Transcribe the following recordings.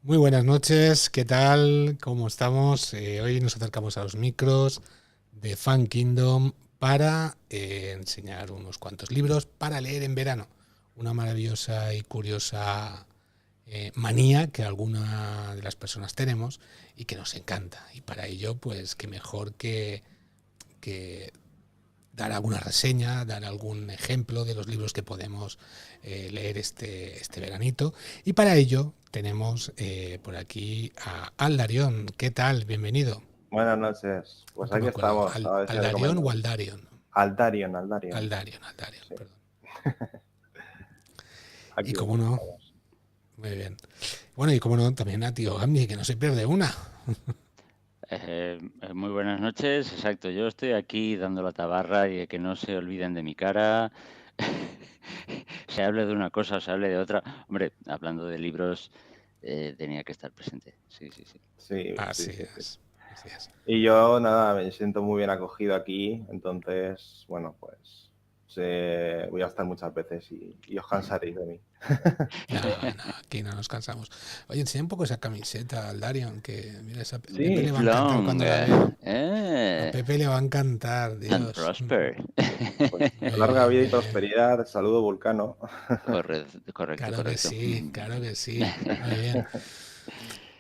Muy buenas noches, ¿qué tal? ¿Cómo estamos? Hoy nos acercamos a los micros de Fan Kingdom para enseñar unos cuantos libros para leer en verano. Una maravillosa y curiosa manía que alguna de las personas tenemos y que nos encanta. Y para ello, pues, qué mejor que dar alguna reseña, dar algún ejemplo de los libros que podemos leer este veranito. Y para ello tenemos por aquí a Aldarion. ¿Qué tal? Bienvenido. Buenas noches. Pues Nunca me aquí acuerdo. estamos, a ver si ¿Aldarion o recomendamos. Aldarion? Aldarion. Aldarion, Sí, perdón. Y aquí cómo no, estamos. muy bien. Bueno, y cómo no, también a tío Gambi, que no se pierde una. Muy buenas noches, exacto. Yo estoy aquí dando la tabarra y que no se olviden de mi cara. Se hable de una cosa o se hable de otra. Hombre, hablando de libros, tenía que estar presente. Sí, sí, sí. Así Sí. es, así es. Y yo, nada, me siento muy bien acogido aquí, entonces, bueno, pues voy a estar muchas veces y os cansaréis de mí. No, aquí no nos cansamos. Oye, enseña un poco esa camiseta, Aldarion, que mira, esa Pepe Sí, le va a encantar Flong, cuando la vea. A eh, Pepe le va a encantar, and Dios. prosper. pues Muy larga bien, vida y muy bien. prosperidad. Saludo, Vulcano. Correcto, Claro que correcto. sí, claro que sí. Muy bien.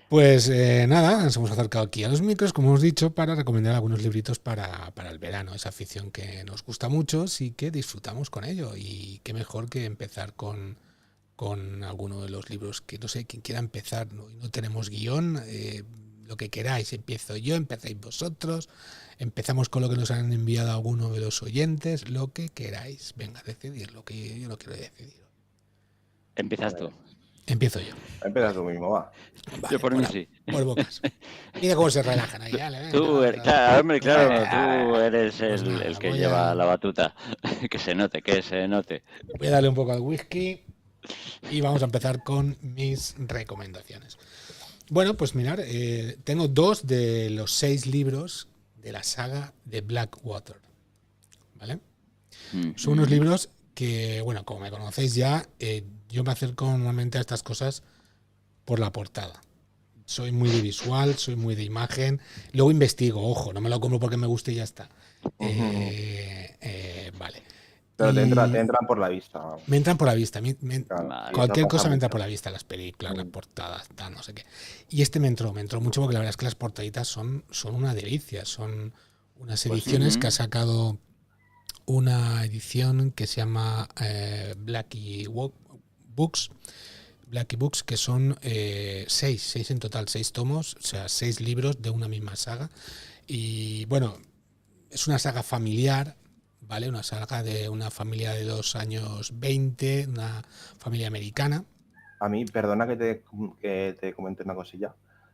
Pues nada, nos hemos acercado aquí a los micros, como hemos dicho, para recomendar algunos libritos para el verano, esa afición que nos gusta mucho, sí que disfrutamos con ello. Y qué mejor que empezar con alguno de los libros que no sé, quien quiera empezar, ¿no? Y no tenemos guión, lo que queráis, empiezo yo, empezáis vosotros, empezamos con lo que nos han enviado alguno de los oyentes, lo que queráis. Venga, decidir lo que yo no quiero decidir. Empiezas tú. Vale, Empiezo yo. empiezas Vale, tú mismo, va. Yo vale, por mí sí. por bocas. Mira cómo se relajan ahí, ya, venga, Tú, vamos a, claro, hombre, claro, venga. tú eres Pues el nada, que lleva la batuta. Que se note, que se note. voy a darle un poco al whisky y vamos a empezar con mis recomendaciones. Bueno, pues mirar, tengo dos de los 6 libros de la saga de Blackwater, ¿vale? Son unos Ujú. libros que, bueno, como me conocéis ya, yo me acerco normalmente a estas cosas por la portada. Soy muy de visual, soy muy de imagen. Luego investigo, ojo, no me lo compro porque me guste y ya está. Ujú. Vale. Pero te Y entran por la vista, vamos. me entran por la vista. Claro, sí, Vale. eso Cualquier pasa cosa me entra por mucho. la vista, las películas, las Mm. portadas, tal, no sé qué. Y este me entró mucho porque la verdad es que las portaditas son una delicia. Son unas Pues sí. ediciones que ha Ujú. sacado una edición que se llama Books, Blackie Books, que son seis en total, 6 tomos, o sea, 6 libros de una misma saga. Y bueno, es una saga familiar, ¿vale? Una saga de una familia de los años 20, una familia americana. A mí, perdona que te comente una cosilla.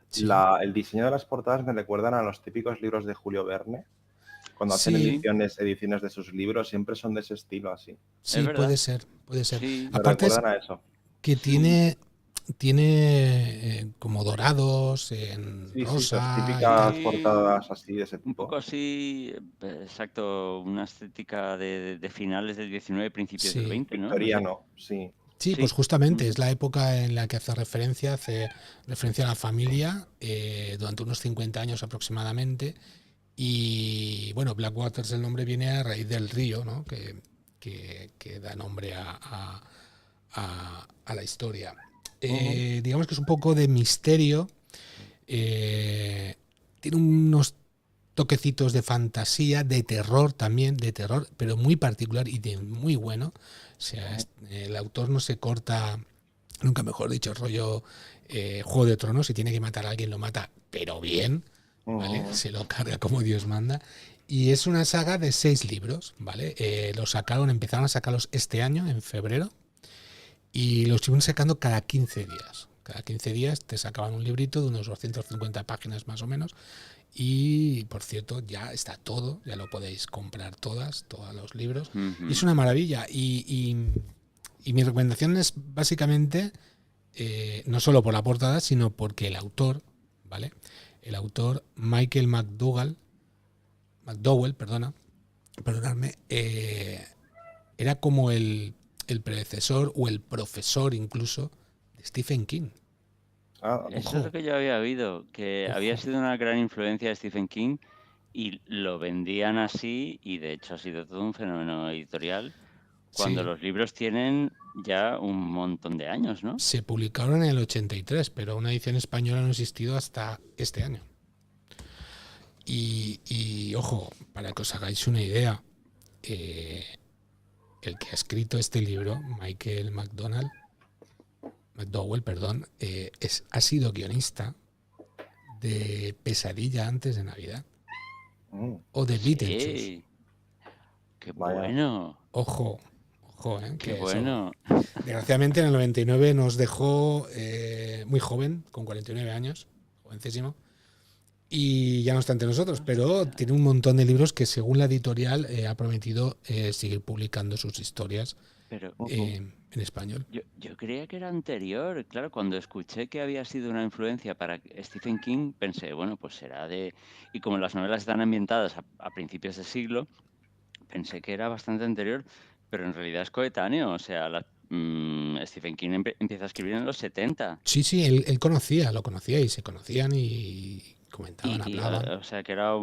Sí, El diseño de las portadas me recuerdan a los típicos libros de Julio Verne. Cuando hacen sí, Sí, ediciones de sus libros, siempre son de ese estilo, así. es sí, verdad. puede ser, puede ser. Sí, Me Aparte es recuerdan a eso. que sí. tiene como dorados en Sí, esas rosa y típicas tal. Sí, portadas así de ese un poco tipo. así, exacto, una estética de finales del 19, principios del Sí, 20, ¿no? No sé. Victoriano, sí. sí, pues Sí. justamente Ujú. es la época en la que hace referencia a la familia durante unos 50 años aproximadamente. Y bueno, Blackwater, el nombre viene a raíz del río, ¿no? Que da nombre a la historia. Ujú. Digamos que es un poco de misterio. eh, Tiene unos toquecitos de fantasía, de terror también, de terror, pero muy particular y de muy bueno. O sea, Ujú. el autor no se corta, nunca mejor dicho, rollo Juego de Tronos, si tiene que matar a alguien lo mata, pero bien, ¿vale? Ujú. Se lo carga como Dios manda. Y es una saga de 6 libros, ¿vale? Empezaron a sacarlos este año, en febrero, y los iban sacando cada 15 días. Cada 15 días te sacaban un librito de unos 250 páginas más o menos. Y por cierto, ya está todo, ya lo podéis comprar todos los libros. Y es Ujú. una maravilla. Y mi recomendación es básicamente, no solo por la portada, sino porque el autor, ¿vale? El autor, Michael McDowell, perdonadme, era como el predecesor o el profesor incluso de Stephen King. Eso es lo Ojo. que yo había oído, que había Ojo. sido una gran influencia de Stephen King y lo vendían así y de hecho ha sido todo un fenómeno editorial cuando Sí, los libros tienen ya un montón de años, ¿no? se publicaron en el 83, pero una edición española no ha existido hasta este año. Y ojo, para que os hagáis una idea, eh, el que ha escrito este libro, Michael McDowell, perdón, ha sido guionista de Pesadilla antes de Navidad o de Beetlejuice. Sí, qué Vaya. bueno, Ojo, qué que eso. bueno. Desgraciadamente en el 99 nos dejó muy joven, con 49 años, jovencísimo, y ya no está entre nosotros, pero Hostia. tiene un montón de libros que según la editorial ha prometido seguir publicando sus historias Pero en español. yo creía que era anterior. Claro, cuando escuché que había sido una influencia para Stephen King, pensé, bueno, pues será de... Y como las novelas están ambientadas a principios de siglo, pensé que era bastante anterior, pero en realidad es coetáneo. O sea, Stephen King empieza a escribir en los 70. Sí, sí, él lo conocía y se conocían y comentaban, hablaban. O sea, que era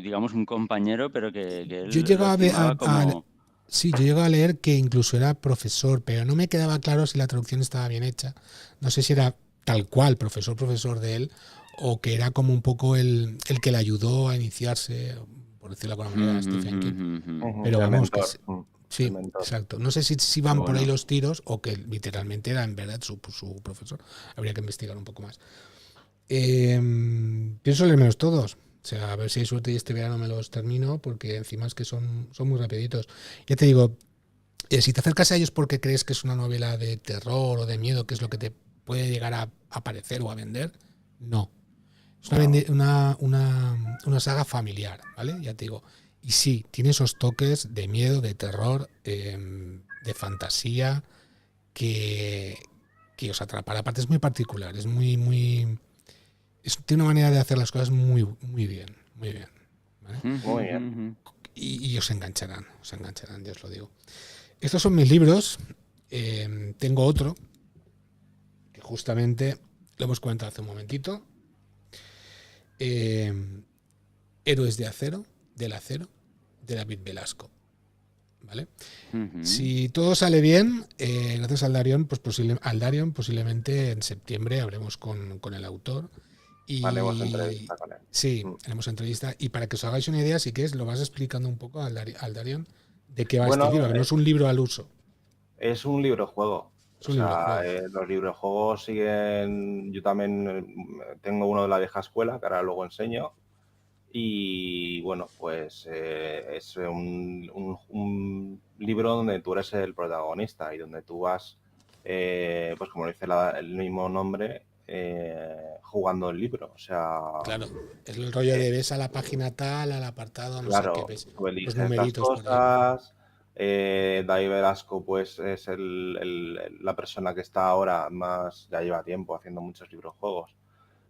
digamos, un compañero, pero que Yo él lo llegaba estimaba como... sí, yo llegaba a leer que incluso era profesor, pero no me quedaba claro si la traducción estaba bien hecha. No sé si era tal cual, profesor de él, o que era como un poco el que le ayudó a iniciarse, por decirlo de alguna manera, a Stephen King. Pero El vamos, mentor. El sí, mentor. exacto. No sé si Qué van por ahí bueno. los tiros o que literalmente era en verdad su profesor. Habría que investigar un poco más. Pienso leérmelos todos. O sea, a ver si hay suerte y este verano me los termino, porque encima es que son muy rapiditos. Ya te digo, si te acercas a ellos porque crees que es una novela de terror o de miedo, que es lo que te puede llegar a aparecer o a vender, no. Es una saga familiar, ¿vale? Ya te digo. Y sí, tiene esos toques de miedo, de terror, de fantasía, que, que os atrapará. Aparte es muy particular, es tiene una manera de hacer las cosas muy bien, muy bien. ¿Vale? Muy bien. Y os engancharán, ya os lo digo. Estos son mis libros. Tengo otro, que justamente lo hemos comentado hace un momentito. Héroes del acero, de David Velasco. ¿Vale? Si todo sale bien, gracias al Darion, pues posiblemente en septiembre hablemos con el autor. Haremos Y entrevista con él. sí, haremos entrevista. Y para que os hagáis una idea, si quieres, lo vas explicando un poco al Darion de qué va este Bueno, libro, que no es un libro al uso, es un libro-juego. es O un libro sea, juego. los librojuegos siguen... Yo también tengo uno de la vieja escuela, que ahora luego enseño. Y bueno, pues es un libro donde tú eres el protagonista y donde tú vas, pues como dice el mismo nombre, jugando el libro. O sea, Claro, es el rollo de ves a la página tal, al apartado, no sé qué, claro, ves tú los eliges las numeritos por ahí. cosas. David Velasco, pues es la persona que está ahora más, ya lleva tiempo haciendo muchos librojuegos,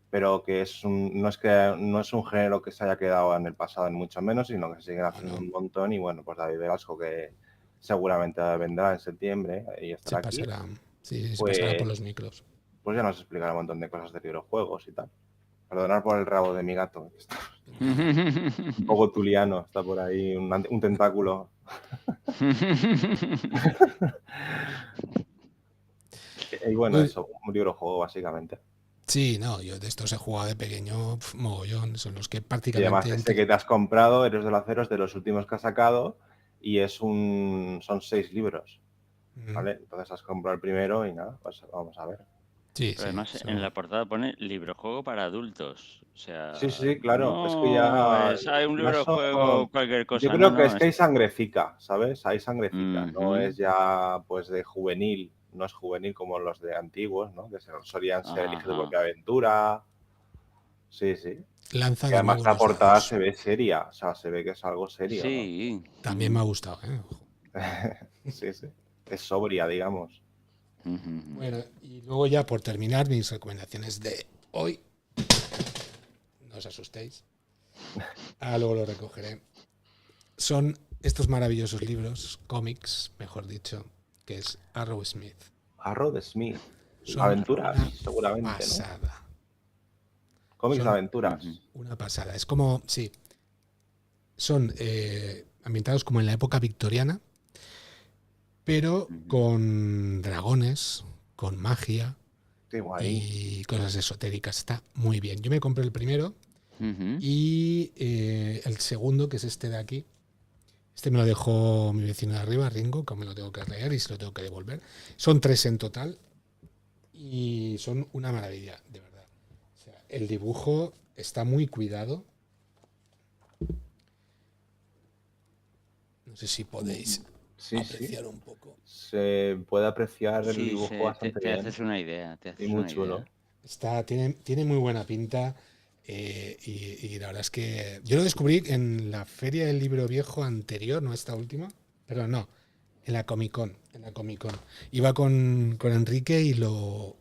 pero que no es un género que se haya quedado en el pasado ni mucho menos, sino que se siguen haciendo un montón. Y bueno, pues David Velasco, que seguramente vendrá en septiembre y Se estará aquí, pasará, sí, se pasará por pues, los micros. pues ya nos explicará un montón de cosas de videojuegos y tal. Perdonad por el rabo de mi gato, que está un poco tuliano, está por ahí un tentáculo. Y bueno, eso, un librojuego básicamente. Sí, no, yo de estos he jugado de pequeño mogollón, son los que Y además prácticamente este que te has comprado, Héroes del Acero, es de los últimos que has sacado y son 6 libros, ¿vale? Entonces has comprado el primero y nada, pues vamos a ver. Sí, Pero sí. además en la portada pone librojuego para adultos. O Sí, sea, sí, claro, es que no es, hay un ya librojuego, son... cualquier Yo cosa. No, creo que no, es que hay sangrecica, ¿sabes? Hay sangrecica, no Ujú. es ya pues de juvenil, no es juvenil como los de antiguos, ¿no? Que solían ser Elige tu Ajá. propia aventura. Sí, sí. Lanza Que de muy además la buenos portada dados. se ve seria, o sea, se ve que es algo serio, ¿no? Sí. También me ha gustado, ¿eh? Sí, sí. Es sobria, digamos. Bueno, y luego ya por terminar, mis recomendaciones de hoy. No os asustéis. Luego lo recogeré. Son estos maravillosos libros, cómics, mejor dicho, que es Arrow Smith. Arrow de Smith. Son Aventuras, una seguramente, ¿no? pasada. Cómics de Son aventuras. una pasada. Es como, sí, son ambientados como en la época victoriana, pero con dragones, con magia Qué guay. y cosas esotéricas. Está muy bien. Yo me compré el primero y el segundo, que es este de aquí. Este me lo dejó mi vecino de arriba, Ringo, que me lo tengo que leer y se lo tengo que devolver. Son 3 en total y son una maravilla, de verdad. O sea, el dibujo está muy cuidado. No sé si podéis Sí, apreciar un poco. Se puede apreciar el Sí, dibujo bastante te bien haces una idea, y muy chulo. Tiene muy buena pinta y la verdad es que yo lo descubrí en la feria del libro viejo anterior, no esta última, pero no, en la Comic Con. Iba con Enrique y lo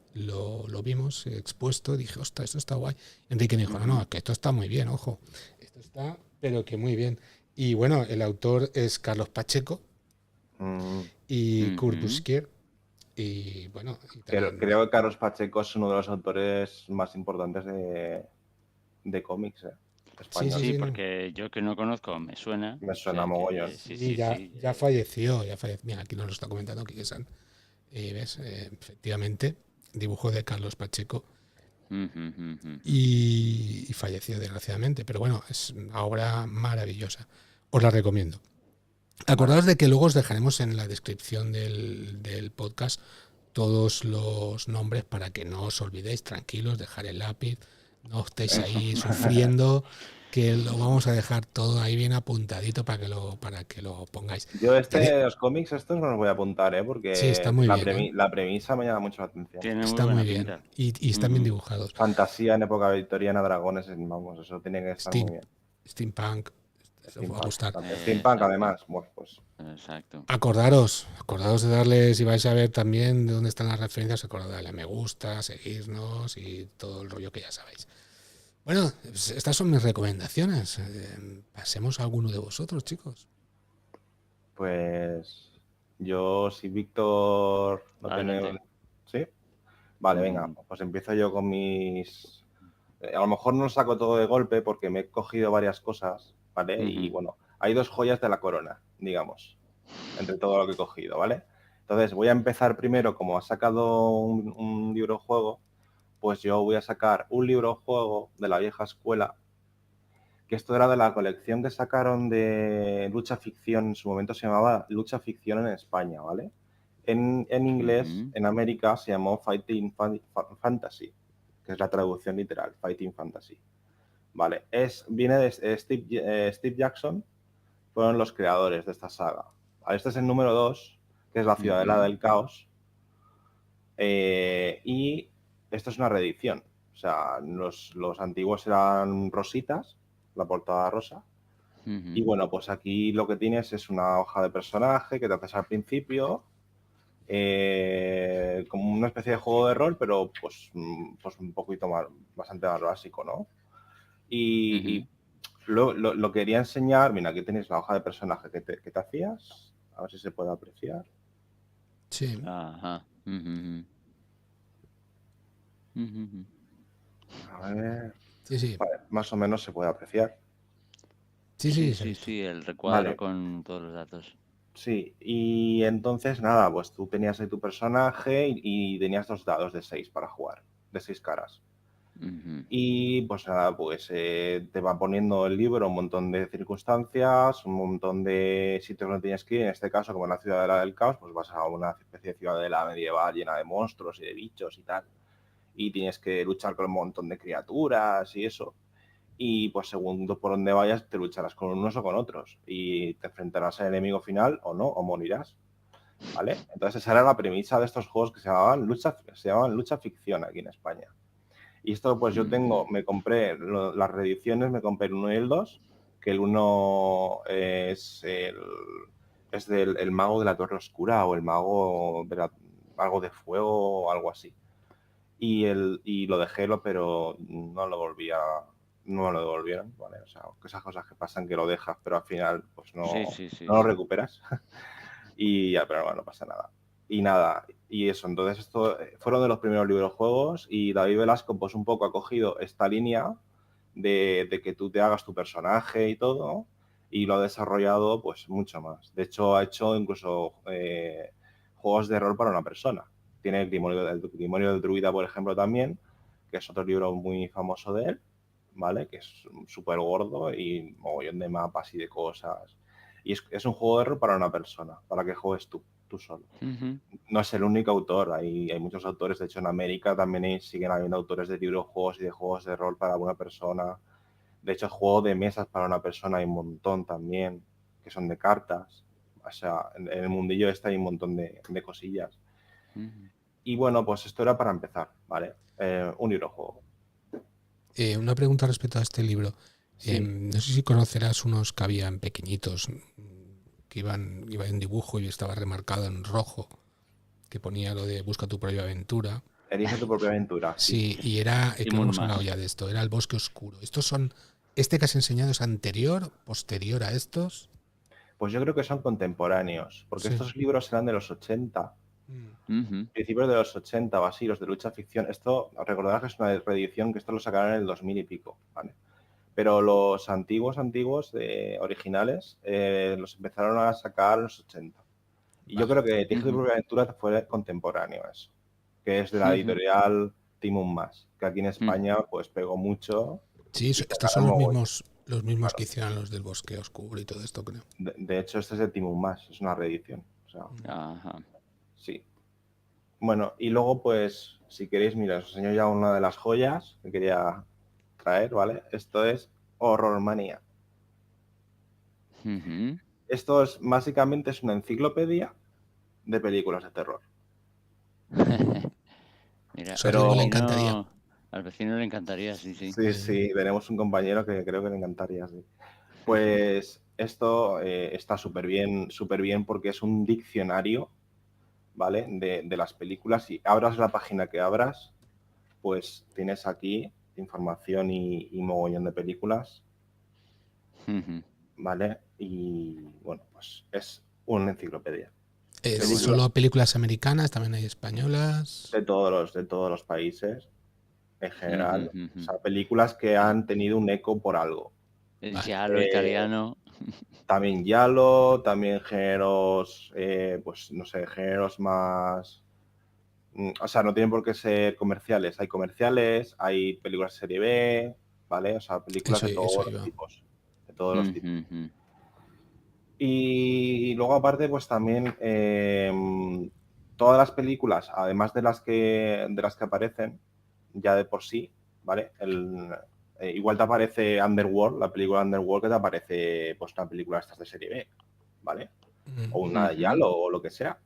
vimos expuesto. Dije, ostras, esto está guay. Enrique me dijo, no, que esto está muy bien, ojo. Esto está, pero que muy bien. Y bueno, el autor es Carlos Pacheco Mm. y Kurt Busiek. Y bueno, y también, Creo que Carlos Pacheco es uno de los autores más importantes de cómics español. Sí, no. porque yo que no conozco me suena. Me O suena sea mogollón. que Sí, ya falleció, Mira, aquí nos lo está comentando Quique San. ¿Ves? Efectivamente, dibujo de Carlos Pacheco y falleció desgraciadamente. Pero bueno, es una obra maravillosa. Os la recomiendo. Acordaos de que luego os dejaremos en la descripción del podcast todos los nombres para que no os olvidéis, tranquilos, dejar el lápiz, no estéis ahí sufriendo, que lo vamos a dejar todo ahí bien apuntadito para que lo pongáis. Yo los cómics estos no los voy a apuntar, Sí, porque está muy bien, la premisa me llama mucho la atención. tiene muy está muy buena bien pinta. y están bien dibujados. Fantasía en época victoriana, dragones, vamos, eso tiene que estar muy bien. Steampunk, os va a gustar. Steampunk, además, bueno, pues. Exacto. Acordaros de darle, si vais a ver también de dónde están las referencias, acordaos de darle a me gusta, seguirnos y todo el rollo que ya sabéis. Bueno, pues estas son mis recomendaciones. Pasemos a alguno de vosotros, chicos. Pues yo, si Víctor no tiene... ¿Sí? Vale, venga, pues empiezo yo con mis... A lo mejor no saco todo de golpe porque me he cogido varias cosas, ¿vale? Y bueno, hay 2 joyas de la corona, digamos, entre todo lo que he cogido, ¿vale? Entonces voy a empezar primero, como ha sacado un libro juego, pues yo voy a sacar un libro juego de la vieja escuela, que esto era de la colección que sacaron de Lucha Ficción, en su momento se llamaba Lucha Ficción en España, ¿vale? En inglés, en América, se llamó Fighting Fantasy, que es la traducción literal, Fighting Fantasy. Vale, viene de Steve Jackson, fueron los creadores de esta saga. Este es el número 2, que es la Ciudadela del Caos, y esto es una reedición. O sea, los antiguos eran rositas, la portada rosa. Y bueno, pues aquí lo que tienes es una hoja de personaje que te haces al principio, como una especie de juego de rol, pero pues un poquito más, bastante más básico, ¿no? Y lo quería enseñar. Mira, aquí tenéis la hoja de personaje que te hacías. A ver si se puede apreciar. Sí. Ajá. A ver. Sí. Vale, más o menos se puede apreciar. Sí, el recuadro con todos los datos. Sí, y entonces nada, pues tú tenías ahí tu personaje y tenías 2 dados de 6 para jugar, de 6 caras. Y pues nada, pues te va poniendo el libro un montón de circunstancias, un montón de sitios donde tienes que ir. En este caso, como en la Ciudadela del Caos, pues vas a una especie de ciudadela medieval llena de monstruos y de bichos y tal. Y tienes que luchar con un montón de criaturas y eso. Y pues según por donde vayas, te lucharás con unos o con otros. Y te enfrentarás al enemigo final o no, o morirás. ¿Vale? Entonces esa era la premisa de estos juegos que se llamaban lucha ficción aquí en España. Y esto pues yo me compré las reediciones, me compré el 1 y el 2, que el 1 es del mago de la Torre Oscura o el mago de algo de fuego o algo así. Y lo dejé, pero no lo devolvieron, ¿vale? O sea, esas cosas que pasan que lo dejas, pero al final pues no lo recuperas. Y ya, pero bueno, no pasa nada. Y nada, y eso, entonces esto fueron de los primeros librojuegos y David Velasco pues un poco ha cogido esta línea de que tú te hagas tu personaje y todo y lo ha desarrollado pues mucho más. De hecho ha hecho incluso juegos de rol para una persona. Tiene el Grimorio del Druida, por ejemplo, también, que es otro libro muy famoso de él, ¿vale? Que es súper gordo y mogollón de mapas y de cosas. Y es un juego de rol para una persona, para que juegues tú solo. No es el único autor, hay muchos autores, de hecho en América también siguen habiendo autores de librojuegos y de juegos de rol para una persona. De hecho, juegos de mesas para una persona hay un montón también, que son de cartas. O sea, en el mundillo este hay un montón de cosillas. Y bueno, pues esto era para empezar, ¿vale? Un librojuego. Una pregunta respecto a este libro. Sí. No sé si conocerás unos que habían pequeñitos, que iba en dibujo y estaba remarcado en rojo, que ponía lo de busca tu propia aventura. Elige tu propia aventura. Sí, y era, que hemos hablado ya de esto, era el bosque oscuro. ¿Este que has enseñado es anterior, posterior a estos? Pues yo creo que son contemporáneos, porque Sí. estos libros eran de los 80, principios de los 80 o así, los de lucha ficción. Esto, recordarás que es una reedición, que esto lo sacaron en el 2000 y pico, ¿vale? Pero los antiguos originales los empezaron a sacar en los 80. Y yo creo que Elige tu propia aventura fue contemporáneo eso, que es de la editorial Timon Mas, que aquí en España pues pegó mucho. Sí, estos son los mismos que hicieron los del bosque oscuro y todo esto, creo. De hecho, este es de Timon Mas, es una reedición. O sea, sí. Bueno, y luego pues, si queréis, mira, os enseño ya una de las joyas que quería traer, ¿vale? Esto es Horror Manía. Esto es básicamente es una enciclopedia de películas de terror. Mira, pero le encantaría. Al vecino le encantaría, sí. Sí, tenemos un compañero que creo que le encantaría, sí. Pues esto está súper bien porque es un diccionario, ¿vale? De las películas. Y abras la página que abras, pues tienes aquí información y mogollón de películas, ¿vale? Y bueno, pues es una enciclopedia. ¿Solo películas americanas? ¿También hay españolas? De todos los países, en general. O sea, películas que han tenido un eco por algo. El giallo italiano. También giallo, también géneros, pues no sé, géneros más... O sea, no tienen por qué ser comerciales. Hay comerciales, hay películas de serie B, ¿vale? O sea, películas de todos los tipos. De todos los tipos. Y luego aparte, pues también todas las películas, además de las que aparecen ya de por sí, ¿vale? Igual te aparece Underworld, la película Underworld, que te aparece pues una película de estas de serie B, ¿vale? O una de Yalo o lo que sea.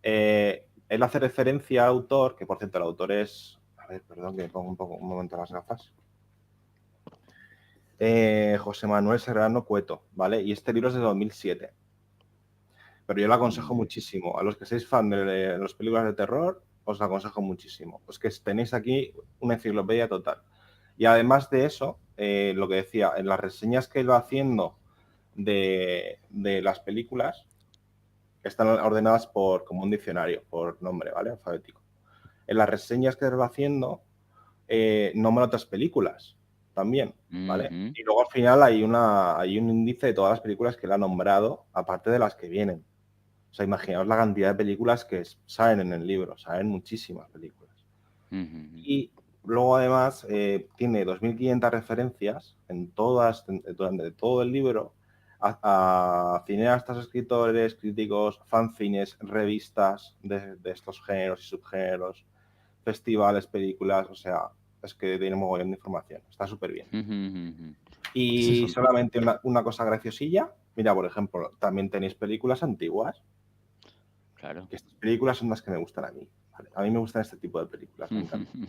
Él hace referencia al autor, que por cierto el autor es... A ver, perdón, que me pongo un momento las gafas. José Manuel Serrano Cueto, ¿vale? Y este libro es de 2007. Pero yo lo aconsejo muchísimo. A los que seáis fan de las películas de terror, os lo aconsejo muchísimo. Pues que tenéis aquí una enciclopedia total. Y además de eso, lo que decía, en las reseñas que él va haciendo de las películas, están ordenadas como un diccionario, por nombre, ¿vale? Alfabético. En las reseñas que él va haciendo, nombra otras películas también, ¿vale? Y luego al final hay un índice de todas las películas que él ha nombrado, aparte de las que vienen. O sea, imaginaos la cantidad de películas que salen en el libro, salen muchísimas películas. Y luego además tiene 2.500 referencias durante todo el libro a cineastas, escritores, críticos, fanzines, revistas de estos géneros y subgéneros, festivales, películas, o sea, es que tiene un mogollón de información, está súper bien. Y solamente una cosa graciosilla, mira, por ejemplo, también tenéis películas antiguas. Claro. Que estas películas son las que me gustan a mí. ¿Vale? A mí me gustan este tipo de películas, me encantan.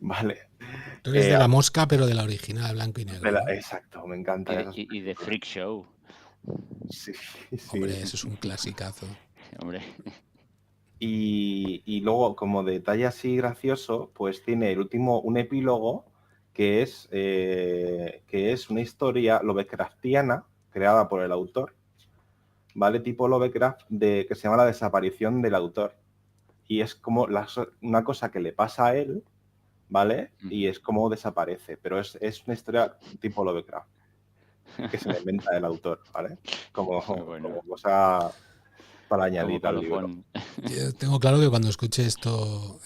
Vale. Tú eres de La Mosca, pero de la original, blanco y negro. ¿no? Exacto, me encanta. Y de Freak Show. Sí. Hombre, eso es un clasicazo. Hombre. Y luego, como detalle así gracioso, pues tiene un epílogo que es una historia lovecraftiana creada por el autor, ¿vale? Tipo Lovecraft, que se llama La desaparición del autor. Y es como una cosa que le pasa a él, ¿vale? Y es como desaparece. Pero es una historia tipo Lovecraft, que se le inventa el autor, ¿vale? Como cosa para añadir al libro. Yo tengo claro que cuando escuche esto,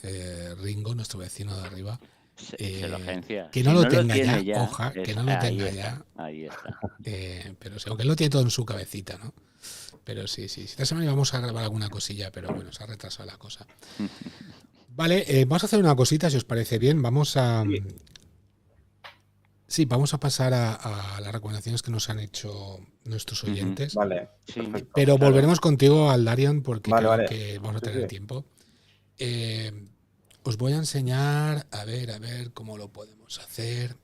Ringo, nuestro vecino de arriba, se lo agencia. que no Si lo no tenga tiene ya, oja, que no lo tenga ya. Ahí está. Pero sí, aunque él lo tiene todo en su cabecita, ¿no? Pero sí. Esta semana íbamos a grabar alguna cosilla, pero bueno, se ha retrasado la cosa. Vale, vamos a hacer una cosita, si os parece bien. Vamos a... Sí, vamos a pasar a las recomendaciones que nos han hecho nuestros oyentes. Vale, sí, pero volveremos contigo al Darian porque creo que vamos a tener tiempo. Os voy a enseñar, a ver cómo lo podemos hacer.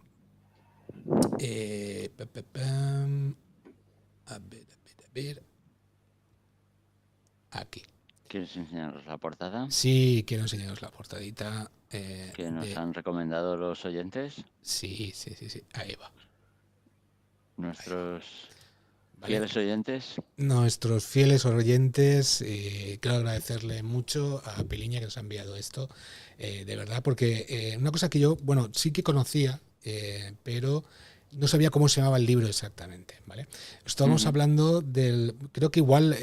A ver. Aquí. ¿Quieres enseñaros la portada? Sí, quiero enseñaros la portadita. ¿Que nos han recomendado los oyentes? Sí. Ahí va. Nuestros fieles oyentes. Nuestros fieles oyentes, quiero agradecerle mucho a Piliña que nos ha enviado esto, de verdad, porque una cosa que yo, bueno, sí que conocía, pero no sabía cómo se llamaba el libro exactamente, ¿vale? Estábamos hablando del, creo que igual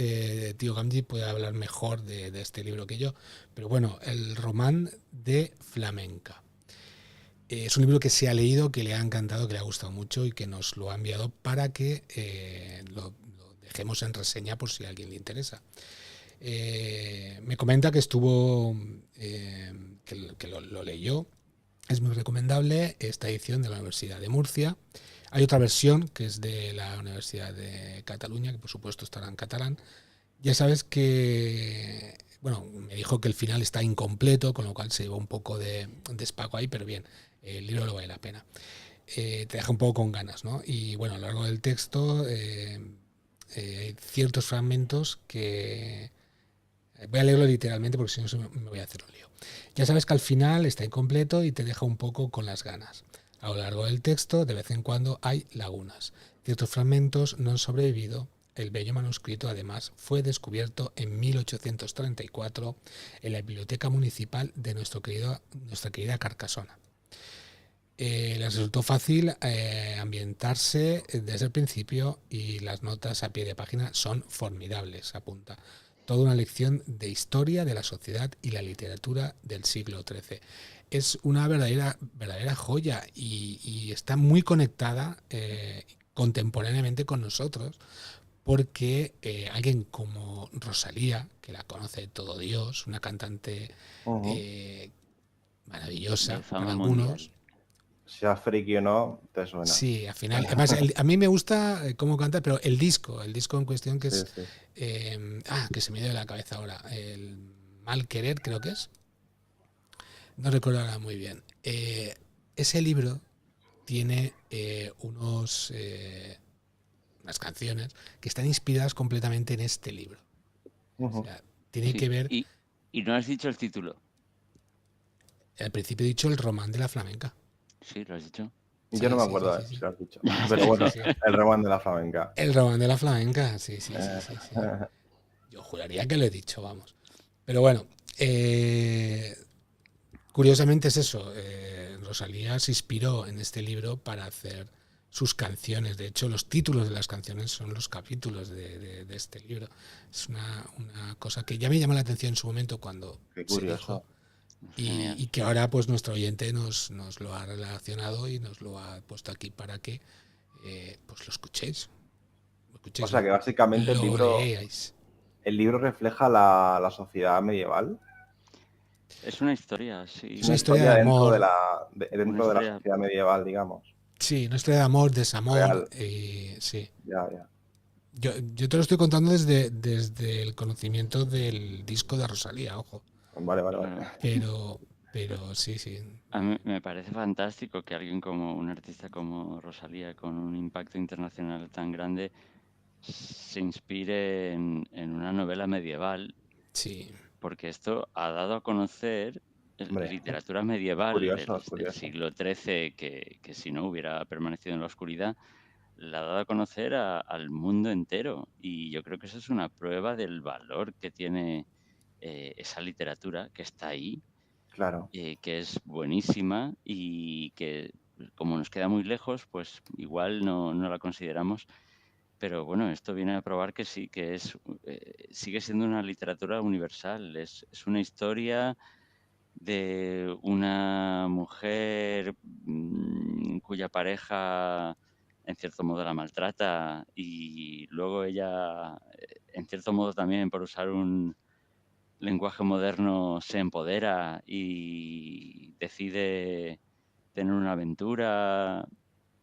tío Gamji puede hablar mejor de este libro que yo, pero bueno, el Román de Flamenca. Es un libro que se ha leído, que le ha encantado, que le ha gustado mucho y que nos lo ha enviado para que lo dejemos en reseña por si a alguien le interesa. Me comenta que estuvo, que lo leyó. Es muy recomendable esta edición de la Universidad de Murcia. Hay otra versión que es de la Universidad de Cataluña, que por supuesto estará en catalán. Ya sabes que, bueno, me dijo que el final está incompleto, con lo cual se lleva un poco de despago ahí, pero bien, el libro lo vale la pena. Te deja un poco con ganas, ¿no? Y bueno, a lo largo del texto hay ciertos fragmentos que... Voy a leerlo literalmente porque si no me voy a hacer un lío. Ya sabes que al final está incompleto y te deja un poco con las ganas. A lo largo del texto, de vez en cuando, hay lagunas. Ciertos fragmentos no han sobrevivido. El bello manuscrito, además, fue descubierto en 1834 en la biblioteca municipal de nuestra querida Carcasona. Les resultó fácil ambientarse desde el principio y las notas a pie de página son formidables, apunta. Toda una lección de historia de la sociedad y la literatura del siglo XIII. Es una verdadera joya y está muy conectada contemporáneamente con nosotros, porque alguien como Rosalía, que la conoce todo Dios, una cantante maravillosa para algunos, sea friki o no, te suena. Sí, al final. Además, a mí me gusta cómo canta, pero el disco en cuestión que es... que se me dio de la cabeza ahora. El Mal Querer, creo que es. No recuerdo ahora muy bien. Ese libro tiene unas canciones que están inspiradas completamente en este libro. O sea, tiene que ver... Y no has dicho el título. Al principio he dicho el Román de la Flamenca. Sí, lo has dicho. Yo no me acuerdo si lo has dicho. Pero bueno, el Román de la Flamenca. El Román de la Flamenca, sí. Yo juraría que lo he dicho, vamos. Pero bueno, curiosamente es eso. Rosalía se inspiró en este libro para hacer sus canciones. De hecho, los títulos de las canciones son los capítulos de este libro. Es una cosa que ya me llamó la atención en su momento cuando se dijo. Y que ahora pues nuestro oyente nos lo ha relacionado y nos lo ha puesto aquí para que pues lo escuchéis. O sea que básicamente el libro refleja la sociedad medieval. Es una historia, sí. Es una historia de amor. Dentro de la sociedad medieval, digamos. Sí, una historia de amor, desamor. Sí. Ya. Yo te lo estoy contando desde el conocimiento del disco de Rosalía, ojo. Vale. Pero sí. A mí me parece fantástico que alguien como un artista como Rosalía, con un impacto internacional tan grande, se inspire en una novela medieval. Sí. Porque esto ha dado a conocer literatura medieval del siglo XIII que si no hubiera permanecido en la oscuridad, la ha dado a conocer al mundo entero. Y yo creo que eso es una prueba del valor que tiene esa literatura que está ahí, Claro. que es buenísima y que como nos queda muy lejos, pues igual no la consideramos. Pero bueno, esto viene a probar que sí, que sigue siendo una literatura universal. Es una historia de una mujer cuya pareja en cierto modo la maltrata y luego ella, en cierto modo también por usar un lenguaje moderno, se empodera y decide tener una aventura.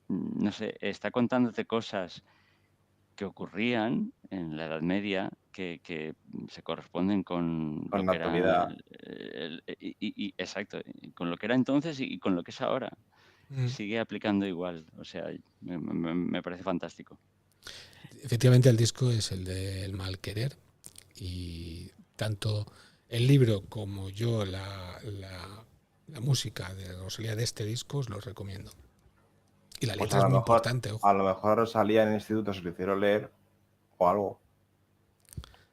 No sé, está contándote cosas que ocurrían en la Edad Media que se corresponden con Con lo la que era actualidad. exacto, con lo que era entonces y con lo que es ahora. Mm. Sigue aplicando igual, o sea, me parece fantástico. Efectivamente, el disco es el del mal querer y tanto el libro como yo, la música de Rosalía de este disco, os lo recomiendo. Y la Pues letra es muy importante, a ojo. lo mejor salía en el instituto, se lo hicieron leer o algo.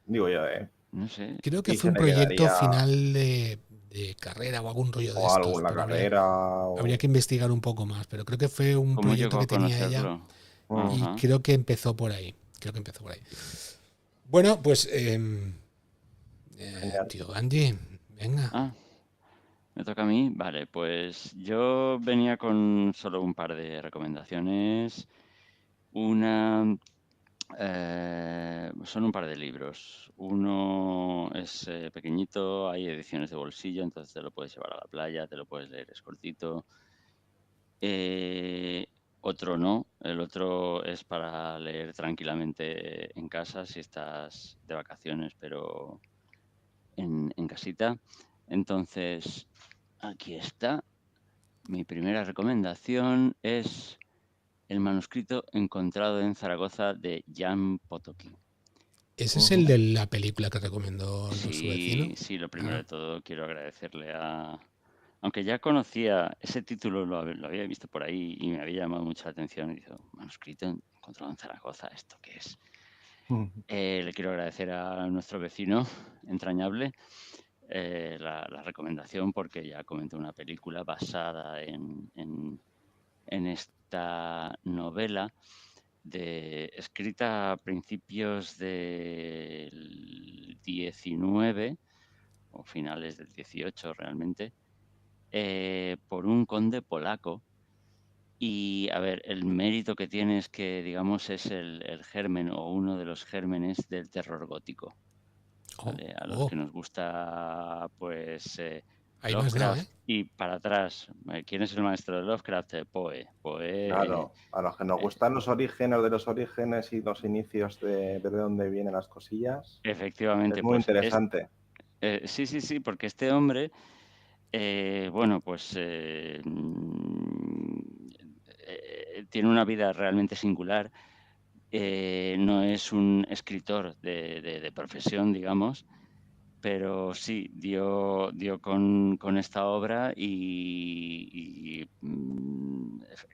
Digo yo, ¿eh? No sé, Creo que Y fue se un le proyecto quedaría final de carrera o algún rollo de o algo estos, en la pero carrera habría o... que investigar un poco más. Pero creo que fue un ¿cómo proyecto llegó que a tenía ella conocerlo? y Mm. Ajá. creo que empezó por ahí. Creo que empezó por ahí. Bueno, pues, Genial. tío Andy, venga. Ah, me toca a mí. Vale, pues yo venía con solo un par de recomendaciones. Una, son un par de libros. Uno es pequeñito, hay ediciones de bolsillo, entonces te lo puedes llevar a la playa, te lo puedes leer, es cortito. Eh, Otro no, el otro es para leer tranquilamente en casa si estás de vacaciones, pero en casita. Entonces, aquí está. Mi primera recomendación es el manuscrito encontrado en Zaragoza de Jan Potocki. ¿Ese es el Ujú. de la película que recomendó su Sí, vecino? sí, lo primero Ah, de todo quiero agradecerle aunque ya conocía ese título, lo había visto por ahí y me había llamado mucho la atención. Y digo, manuscrito encontrado en Zaragoza, ¿esto qué es? Mm. Le quiero agradecer a nuestro vecino entrañable la recomendación porque ya comentó una película basada en esta novela escrita a principios del 19 o finales del 18 realmente, por un conde polaco. Y a ver, el mérito que tiene es que, digamos, es el germen o uno de los gérmenes del terror gótico. oh, ¿Vale? A los oh. que nos gusta, pues, Ahí me has dado, Lovecraft ¿eh? y para atrás. ¿Quién es el maestro de Lovecraft? Poe. Poe, Claro, a los que nos gustan los orígenes de los orígenes y los inicios de dónde vienen las cosillas, es efectivamente, muy pues interesante. sí, sí, sí, porque este hombre, bueno, pues tiene una vida realmente singular. No es un escritor de profesión, digamos, pero sí, dio con esta obra y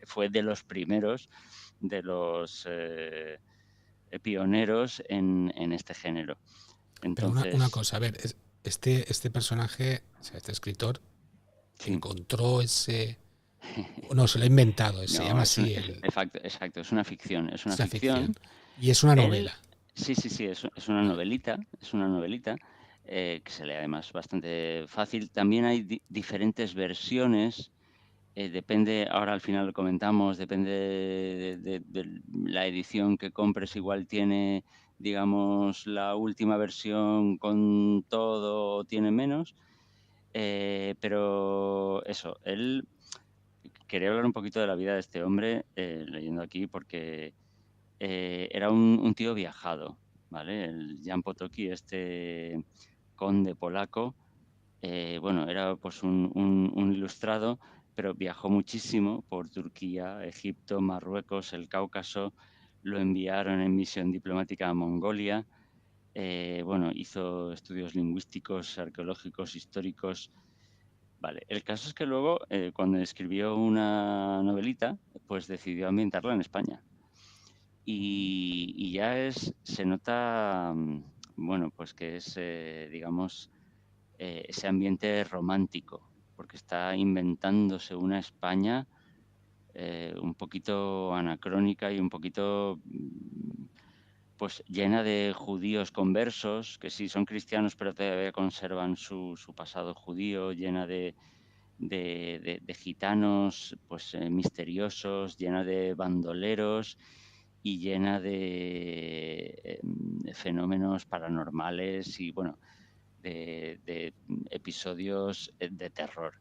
fue de los primeros, de los pioneros en este género. Pero una Entonces, cosa, a ver, este personaje, o sea, este escritor, sí. encontró ese... No, se lo ha inventado, se llama No, así, exacto, exacto, es una ficción, es una es una ficción. ficción. Y es una Él, novela. sí, sí, sí, es una Vale. novelita, que se lee además bastante fácil. También hay diferentes versiones, depende, ahora al final lo comentamos, depende de la edición que compres, igual tiene, digamos, la última versión con todo o tiene menos. Pero eso, él quería hablar un poquito de la vida de este hombre, leyendo aquí, porque era un tío viajado, ¿vale? El Jan Potocki, este conde polaco, bueno, era pues un ilustrado, pero viajó muchísimo por Turquía, Egipto, Marruecos, el Cáucaso, lo enviaron en misión diplomática a Mongolia, bueno, hizo estudios lingüísticos, arqueológicos, históricos. Vale, el caso es que luego, cuando escribió una novelita, pues decidió ambientarla en España. y ya se nota, bueno, pues que es, digamos, ese ambiente romántico, porque está inventándose una España un poquito anacrónica y un poquito pues llena de judíos conversos, que sí son cristianos pero todavía conservan su pasado judío, llena de gitanos pues misteriosos, llena de bandoleros y llena de fenómenos paranormales y bueno, de episodios de terror.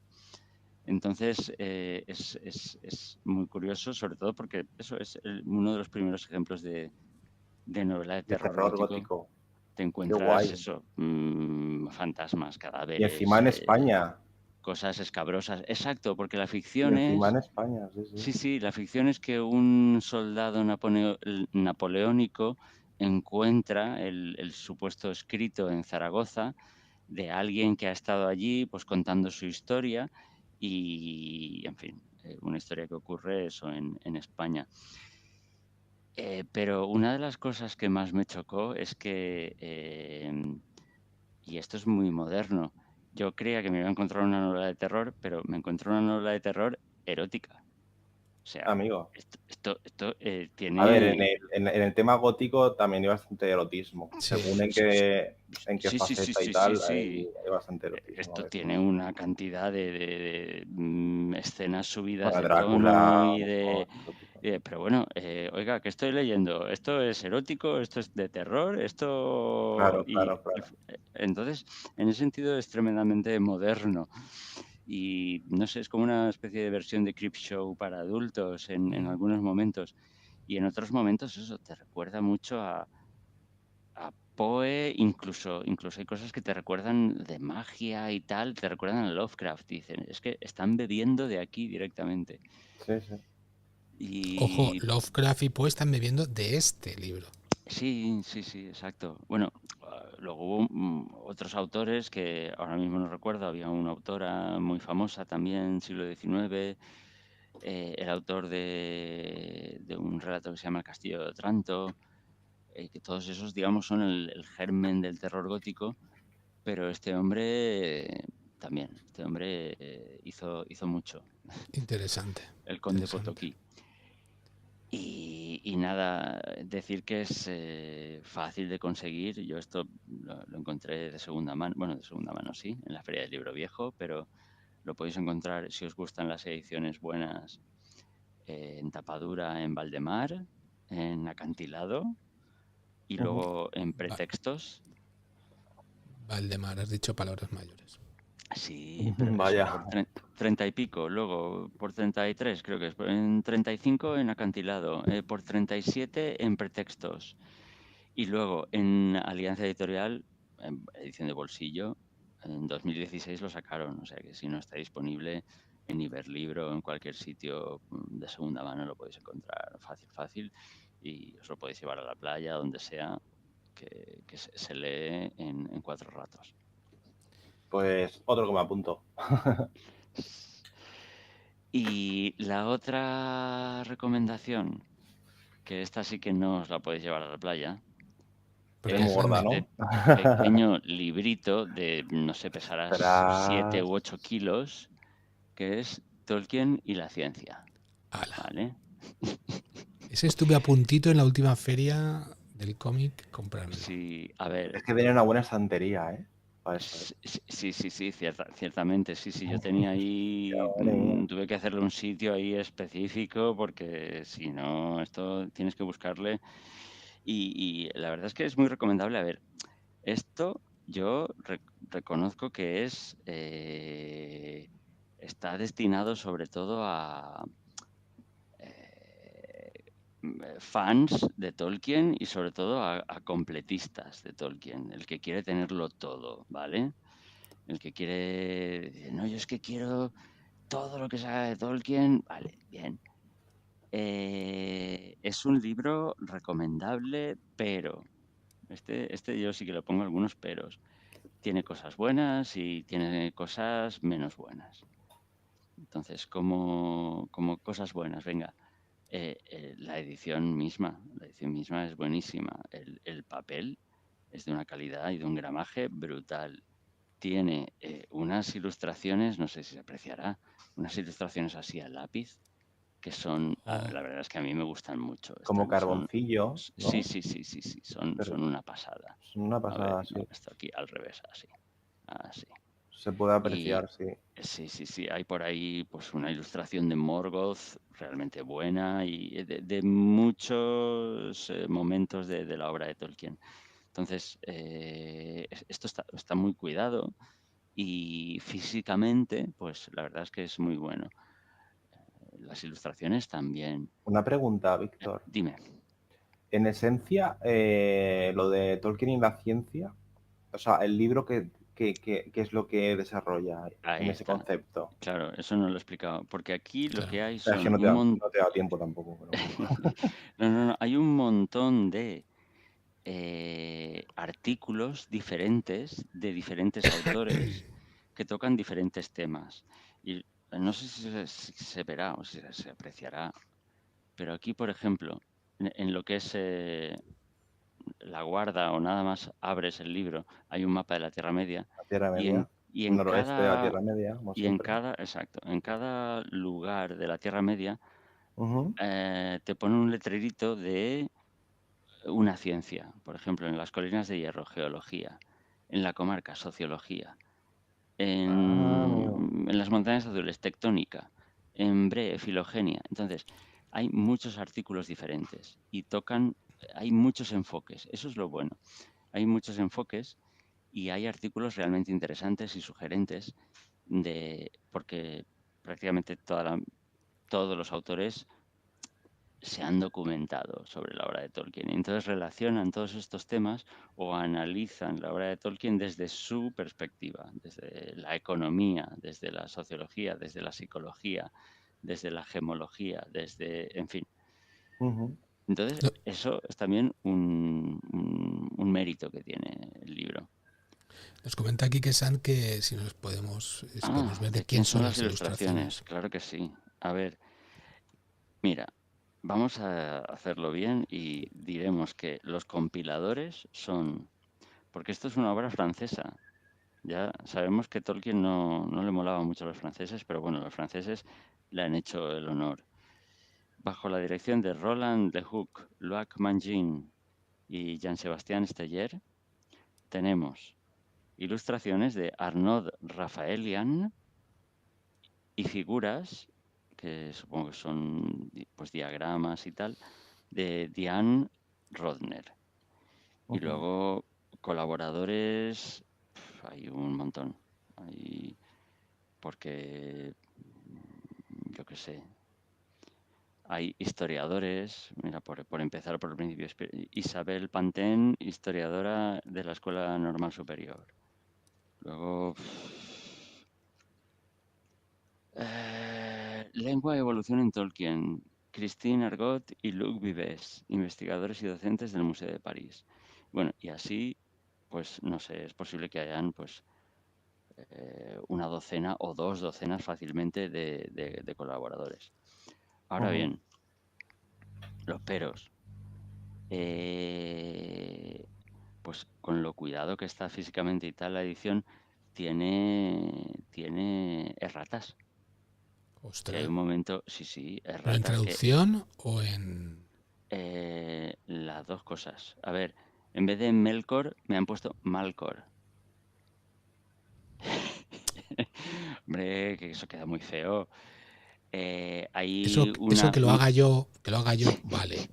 Entonces es muy curioso, sobre todo porque eso es uno de los primeros ejemplos de novela de De terror terror gótico. gótico. Te Qué encuentras guay. eso, fantasmas, Y encima cadáveres, en España. cosas escabrosas. Exacto, porque la Y ficción encima en es, España, sí, sí. sí, la ficción es que un soldado napoleónico encuentra el supuesto escrito en Zaragoza de alguien que ha estado allí, pues contando su historia y, en fin, una historia que ocurre eso en España. Pero una de las cosas que más me chocó es que, y esto es muy moderno, yo creía que me iba a encontrar una novela de terror, pero me encontré una novela de terror erótica. O sea, Amigo. esto A ver, tiene... en el tema gótico también hay bastante erotismo. Sí. Según en qué Sí, sí, sí, faceta y sí, sí, tal, sí. hay bastante erotismo a Esto veces. tiene una cantidad de escenas subidas Bueno, de Drácula, tono a y lo de... mejor, erótico. pero bueno, oiga, ¿qué estoy leyendo? ¿Esto es erótico? ¿Esto es de terror? ¿Esto...? Claro, claro, claro. Entonces, en ese sentido es tremendamente moderno. Y no sé, es como una especie de versión de Creepshow para adultos en algunos momentos. Y en otros momentos eso te recuerda mucho a Poe, incluso hay cosas que te recuerdan de magia y tal, te recuerdan a Lovecraft, dicen. Es que están bebiendo de aquí directamente. Sí, sí. Ojo, Y Lovecraft y Poe están bebiendo de este libro. sí, exacto. Bueno, luego hubo otros autores que ahora mismo no recuerdo. Había una autora muy famosa también, siglo XIX, el autor de un relato que se llama El Castillo de Otranto, que todos esos, digamos, son el germen del terror gótico, pero este hombre también, hizo mucho, Interesante. el Conde Interesante. Potokí. Y nada, decir que es fácil de conseguir. Yo esto lo encontré de segunda mano, bueno, de segunda mano sí, en la Feria del Libro Viejo, pero lo podéis encontrar si os gustan las ediciones buenas en tapadura en Valdemar, en Acantilado y luego en Pretextos. Valdemar, has dicho palabras mayores. Sí, pero eso, Vaya. por 30 y pico, luego por 33, creo que es, en 35 en Acantilado, por 37 en Pretextos y luego en Alianza Editorial, en edición de bolsillo, en 2016 lo sacaron, o sea que si no está disponible en Iberlibro o en cualquier sitio de segunda mano lo podéis encontrar fácil y os lo podéis llevar a la playa, donde sea, que se lee en 4 ratos. Pues otro que me apunto. Y la otra recomendación, que esta sí que no os la podéis llevar a la playa, Es Porque es muy es gorda, grande. ¿no? pequeño librito de, no sé, pesarás 7 Será... u 8 kilos, que es Tolkien y la ciencia, Ala. ¿vale? Ese estuve a puntito en la última feria del cómic comprármelo. Sí, a ver, Es que tiene una buena estantería, ¿eh? Para eso, ¿eh? sí, ciertamente, sí, yo tenía ahí, Madre mía. tuve que hacerle un sitio ahí específico porque si no, esto tienes que buscarle y la verdad es que es muy recomendable. A ver, esto yo reconozco que está destinado sobre todo a fans de Tolkien y sobre todo a completistas de Tolkien, el que quiere tenerlo todo, ¿vale? El que quiere decir, no, yo es que quiero todo lo que se haga de Tolkien, vale, bien. Es un libro recomendable, pero este yo sí que le pongo algunos peros. Tiene cosas buenas y tiene cosas menos buenas. Entonces, como cosas buenas, venga. la edición misma es buenísima. El papel es de una calidad y de un gramaje brutal. Tiene unas ilustraciones, no sé si se apreciará, unas ilustraciones así a lápiz, que son, Oh, la verdad es que a mí me gustan mucho. Como carboncillo, Sí, ¿no? sí, sí, sí, sí, Pero son una pasada. es una A ver, pasada, no, sí. esto aquí al revés, así, así. Se puede Y apreciar, sí. sí, sí, sí, hay por ahí pues una ilustración de Morgoth realmente buena y de muchos momentos de la obra de Tolkien. Entonces, esto está muy cuidado y físicamente, pues la verdad es que es muy bueno. Las ilustraciones también. Una pregunta, Víctor. Dime. En esencia, lo de Tolkien y la ciencia, o sea, el libro que es lo que desarrolla en Ahí ese está. concepto. Claro, eso no lo he explicado, porque aquí lo claro. que hay O sea, es que son no te un da, montón... no te da tiempo tampoco. Pero... No, no, no, hay un montón de artículos diferentes de diferentes autores que tocan diferentes temas. Y no sé si se verá o si se apreciará, pero aquí, por ejemplo, en lo que es la guarda o nada más abres el libro, hay un mapa de la Tierra Media La Tierra y Media, el noroeste de la Tierra Media, como siempre. exacto, en cada lugar de la Tierra Media Ujú. te pone un letrerito de una ciencia. Por ejemplo, en las colinas de hierro, geología; en la comarca, sociología; Ah, en, amigo. en las montañas azules, tectónica; en Bre, filogenia. Entonces, hay muchos artículos diferentes y hay muchos enfoques. Eso es lo bueno. Hay muchos enfoques y hay artículos realmente interesantes y sugerentes porque prácticamente todos los autores se han documentado sobre la obra de Tolkien. Y entonces relacionan todos estos temas o analizan la obra de Tolkien desde su perspectiva, desde la economía, desde la sociología, desde la psicología, desde la gemología, en fin. Ujú. Entonces, No, eso es también un mérito que tiene el libro. nos comenta aquí que San que si podemos ver de ¿De quién quién son son las las ilustraciones? ilustraciones. Claro que sí. A ver, mira, vamos a hacerlo bien y diremos que los compiladores son, porque esto es una obra francesa. Ya sabemos que Tolkien no le molaba mucho a los franceses, pero bueno, los franceses le han hecho el honor. Bajo la dirección de Roland Lehoux, Loic Mangin y Jean-Sébastien Steyer, tenemos ilustraciones de Arnaud Raphaelian y figuras, que supongo que son pues diagramas y tal, de Diane Rodner. Y Ujú. luego colaboradores, hay un montón. Porque, yo qué sé, hay historiadores, mira, por empezar por el principio, Isabel Pantén, historiadora de la Escuela Normal Superior. Luego, lengua y evolución en Tolkien, Christine Argot y Luc Vives, investigadores y docentes del Museo de París. Bueno, y así, pues no sé, es posible que hayan pues una docena o dos docenas fácilmente de colaboradores. Ahora Ujú. bien, los peros. Eh, pues con lo cuidado que está físicamente y tal la edición, tiene erratas. Que hay Ostras. un momento, sí, ¿Pero en erratas que traducción o en...? las dos cosas. A ver, en vez de Melkor me han puesto Malkor. Hombre, que eso queda muy feo. Eso, Hay eso una... que lo haga yo, vale,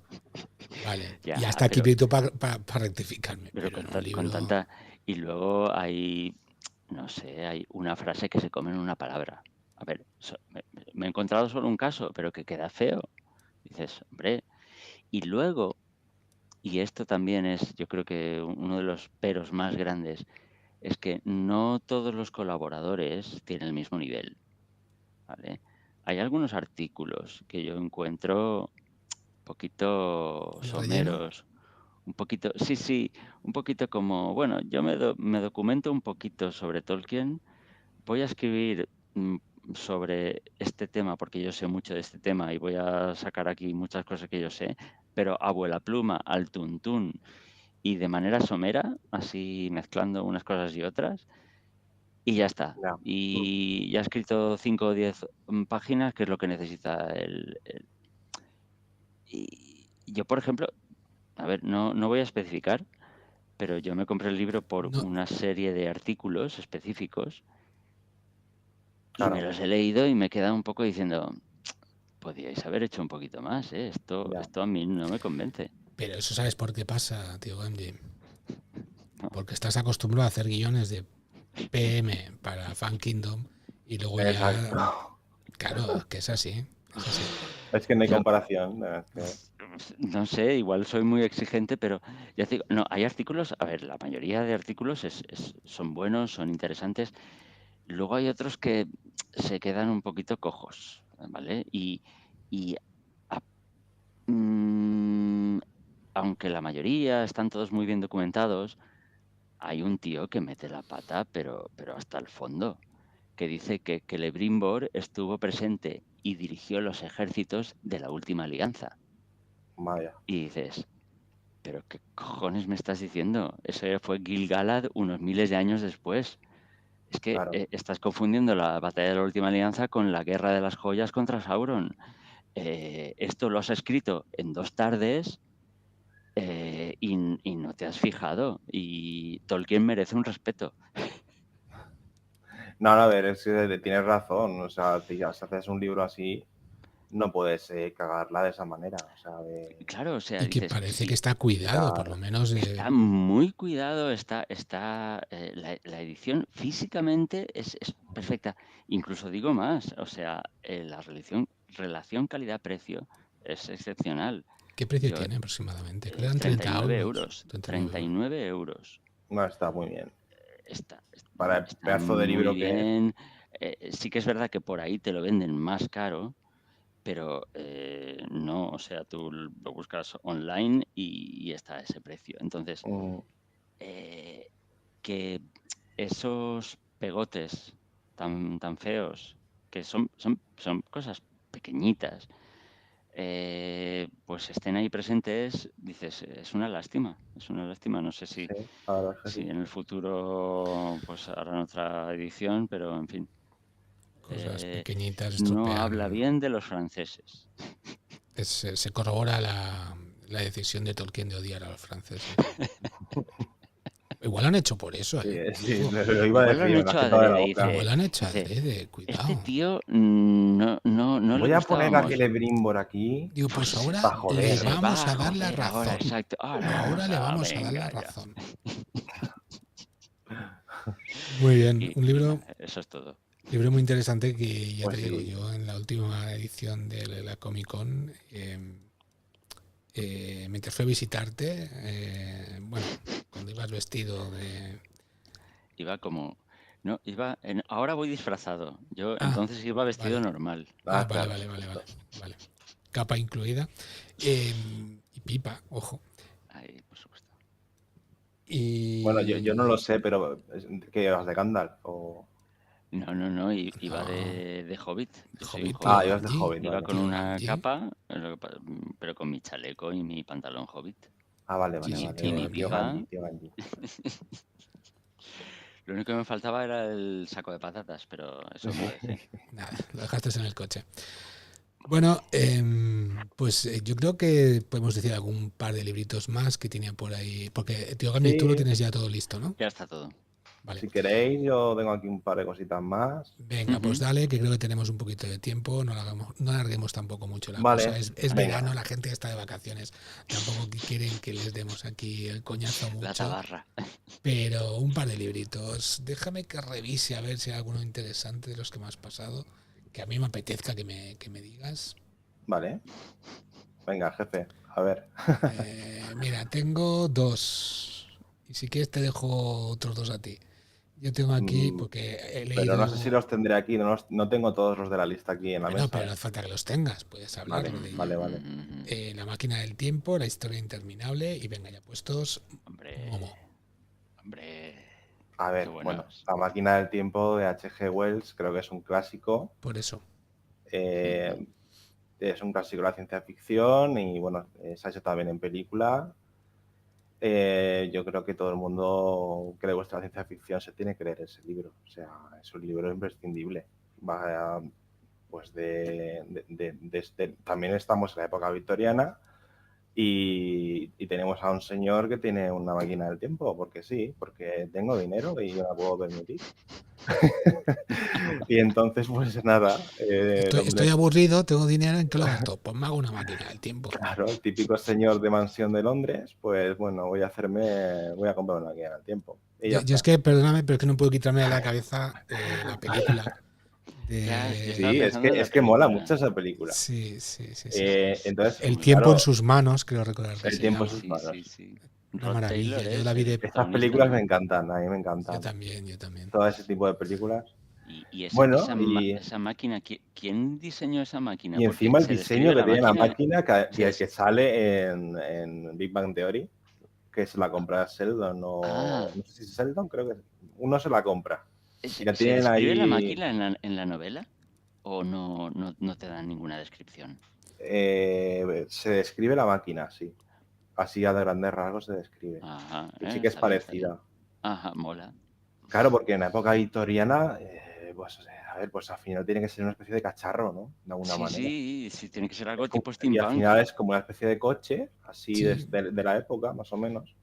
vale. Y Ya, hasta aquí Pito para rectificarme, pero pero en un con libro... tanta... Y luego hay, no sé, hay una frase que se come en una palabra. A ver, me he encontrado solo un caso, pero que queda feo. Dices, hombre. Y luego, y esto también es, yo creo que uno de los peros más grandes, es que no todos los colaboradores tienen el mismo nivel, ¿vale? Hay algunos artículos que yo encuentro un poquito ¿De relleno? someros, un poquito, sí, un poquito como, bueno, yo me documento un poquito sobre Tolkien, voy a escribir sobre este tema, porque yo sé mucho de este tema y voy a sacar aquí muchas cosas que yo sé, pero a vuela pluma, al tuntún y de manera somera, así mezclando unas cosas y otras, y ya está. Ya. Y ya he escrito 5 o 10 páginas, que es lo que necesita Y yo, por ejemplo, a ver, no voy a especificar, pero yo me compré el libro por No, una serie de artículos específicos y me Claro, los he leído y me he quedado un poco diciendo, podíais haber hecho un poquito más, ¿eh? ya. Esto a mí no me convence. pero eso sabes por qué pasa, tío MJ. ¿No? Porque estás acostumbrado a hacer guiones de PM para Fan Kingdom y luego ya, Exacto. claro, que es así, es así. Es que no hay Claro, comparación. Es que, no sé, igual soy muy exigente, pero ya te digo, no, hay artículos, a ver, la mayoría de artículos son buenos, son interesantes. Luego hay otros que se quedan un poquito cojos, ¿vale? Y a- mm, aunque la mayoría están todos muy bien documentados, hay un tío que mete la pata, pero hasta el fondo, que dice que Celebrimbor estuvo presente y dirigió los ejércitos de la última alianza. vaya, Y dices, ¿pero qué cojones me estás diciendo? Eso ya fue Gil-galad unos miles de años después. Es que claro. estás confundiendo la batalla de la última alianza con la guerra de las joyas contra Sauron. Esto lo has escrito en 2 tardes y no te has fijado. Y Tolkien merece un respeto. No, a ver, es que tienes razón. O sea, si haces un libro así, no puedes cagarla de esa manera. O sea, de Claro, o sea, Y que dices, parece que está cuidado, por quitar. lo menos. está muy cuidado, la edición físicamente es perfecta. Incluso digo más, o sea, la relación calidad-precio es excepcional. ¿Qué precio Yo, tiene aproximadamente? Creo que eran 30 39 euros. euros, 39 euros. 39 euros. No está muy bien. Está, Para el está pedazo de muy libro que es. bien. Sí que es verdad que por ahí te lo venden más caro, pero no, o sea, tú lo buscas online y está a ese precio. Entonces, mm, eh, que esos pegotes tan feos, que son cosas pequeñitas, pues estén ahí presentes, dices, es una lástima, es una lástima. No sé sí, la verdad es que si sí. en el futuro pues harán otra edición, pero en fin, Cosas pequeñitas no habla estropean. bien de los franceses. Se corrobora la decisión de Tolkien de odiar a los franceses. Igual lo han hecho por eso, Sí, ¿eh? sí, Ojo. lo iba a Igual lo han decir, me lo hecho has quitado de la adrede, boca. Igual lo han hecho dice, adrede, este cuidado. tío no le Voy a poner a gustábamos. Celebrimbor aquí Digo, pues Pues ahora para le joder. se va vamos a a dar la joder ahora, razón. exacto. Ahora Ahora vamos le a, vamos a dar la venga ya. razón. Muy bien, un Y libro, nada, eso es todo. libro muy interesante que ya te Pues digo, sí, yo en la última edición de la Comic Con, mientras fui a visitarte, bueno, cuando ibas vestido de... Iba como, no, ahora voy disfrazado. Yo Ah, entonces iba vestido vale. normal. Ah, ah, vale, claro, vale, vale, vale, justo. vale. Capa incluida. Y pipa, ojo. Ahí, por supuesto. Bueno, yo no lo Y... sé, pero ¿qué vas de Gandalf? No, iba No, de hobbit. Yo soy un Hobbit, tío hobbit. Ibas de Gamgee. Hobbit, Iba vale. con Tío una Gamgee. capa, pero con mi chaleco y mi pantalón hobbit. Vale, Sí, vale, sí, Y tío mi vale. Tío Gamgee. pipa. Ganji, tío Ganji. Lo único que me faltaba era el saco de patatas, pero eso me lo dejé. Nada, lo dejaste en el coche. Bueno, pues yo creo que podemos decir algún par de libritos más que tenía por ahí. Porque, tío Gamgee, tú lo Sí, tienes ya todo listo, ¿no? Ya está todo. Vale. si queréis, yo tengo aquí un par de cositas más. Venga, pues Ujú. dale, que creo que tenemos un poquito de tiempo, no alarguemos tampoco mucho la cosa. Vale, Es venga. verano, la gente está de vacaciones, tampoco quieren que les demos aquí el coñazo La mucho, tabarra. pero un par de libritos. Déjame que revise a ver si hay alguno interesante de los que me has pasado, que a mí me apetezca que me digas. Vale. Venga, jefe, a ver. Mira, tengo dos, y si quieres te dejo otros dos a ti. Yo tengo aquí, Mm, porque he Pero no sé si leído... los tendré aquí, no tengo todos los de la lista aquí en la Bueno, pero mesa. no hace falta que los tengas, puedes hablar Vale, de vale, ello. vale. La máquina del tiempo, la historia interminable y venga ya puestos Hombre, Momo. hombre. A Qué ver, bueno, buenas. La máquina del tiempo de H.G. Wells creo que es un clásico. Por eso. eh, es un clásico de la ciencia ficción y bueno, se ha hecho también en película. Yo creo que todo el mundo que le gusta la ciencia ficción se tiene que leer ese libro. O sea, es un libro imprescindible. Va, pues también estamos en la época victoriana y tenemos a un señor que tiene una máquina del tiempo, porque sí, porque tengo dinero y yo la puedo permitir. Y entonces, pues nada, el Estoy, hombre, estoy aburrido, tengo dinero, ¿en qué lo gasto? Pues me hago una máquina del tiempo. claro, el típico señor de mansión de Londres, pues bueno, voy a comprar una máquina del tiempo. Y ya Yo es está. que, perdóname, pero es que no puedo quitarme de la cabeza la película Ya, yo estaba de... Sí, pensando en la es que mola mucho película. esa película. Sí, sí, sí, sí. Entonces, El Muy tiempo en buena. claro, sus manos, creo recordar que el se tiempo en Sí, llama. sus sí, sí, manos. sí. Una Rod Taylor maravilla. Yo la es vi el de... Estas protagonista, películas me ¿no? encantan, a mí me Yo encantan. también, yo también. Todo ese tipo de películas. Y Bueno, y, esa máquina, ¿quién diseñó esa máquina? y Porque encima el se diseño describe que la tiene la máquina, máquina se que des- sale en Big Bang Theory, que se la compra Sheldon o... ah, No sé si es Sheldon, creo que uno se la compra. Y la ¿se tienen describe la ahí... máquina en la novela? ¿O no te dan ninguna descripción? se describe la máquina, sí. Así a de grandes rasgos se describe. Ajá, Y sí que es está bien, está bien. parecida. Ajá, mola. Claro, porque en la época victoriana, pues, a ver, pues al final tiene que ser una especie de cacharro, ¿no? De alguna Sí, manera. sí, sí, tiene que ser algo Es como- tipo y al steampunk. final es como una especie de coche, así Sí, de la época, más o menos.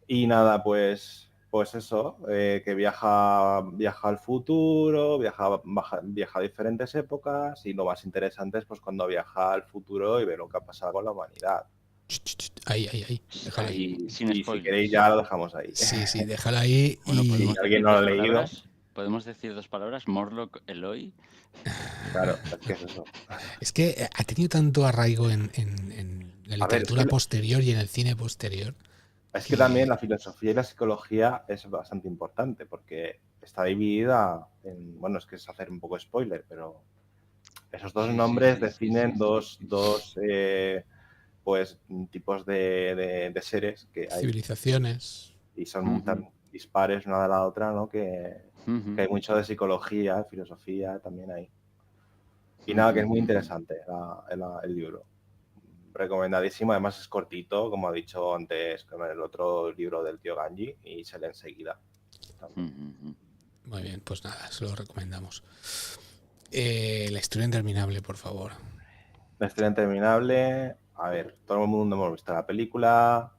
Y nada, pues eso, que viaja al futuro, viaja a diferentes épocas y lo más interesante es pues cuando viaja al futuro y ve lo que ha pasado con la humanidad. ahí, ahí, ahí. Déjalo ahí. Sin Y si queréis spoilers. ya lo dejamos ahí. Sí, sí, déjalo ahí Bueno, Si y... podemos alguien decir no lo dos ha leído, palabras. Podemos decir dos palabras. Morlock Eloy. claro, es que es eso. Es que ha tenido tanto arraigo en la A ver, literatura posterior y en el cine posterior es que también la que... filosofía y la psicología es bastante importante porque está dividida en, bueno, es que es hacer un poco spoiler, pero esos dos Sí, sí, nombres sí, sí, definen sí, sí. dos pues tipos de seres que hay Civilizaciones. y son Ujú, tan dispares una de la otra, ¿no? Que ujú, hay mucho de psicología, filosofía también hay. Y nada, que ujú, es muy ujú. interesante el libro. Recomendadísimo, además es cortito, como ha dicho antes con el otro libro del tío Ganji, y se lee enseguida también. Ujú. Muy bien, pues nada, se lo recomendamos. La historia interminable, por favor. La historia interminable, a ver, todo el mundo hemos visto la película,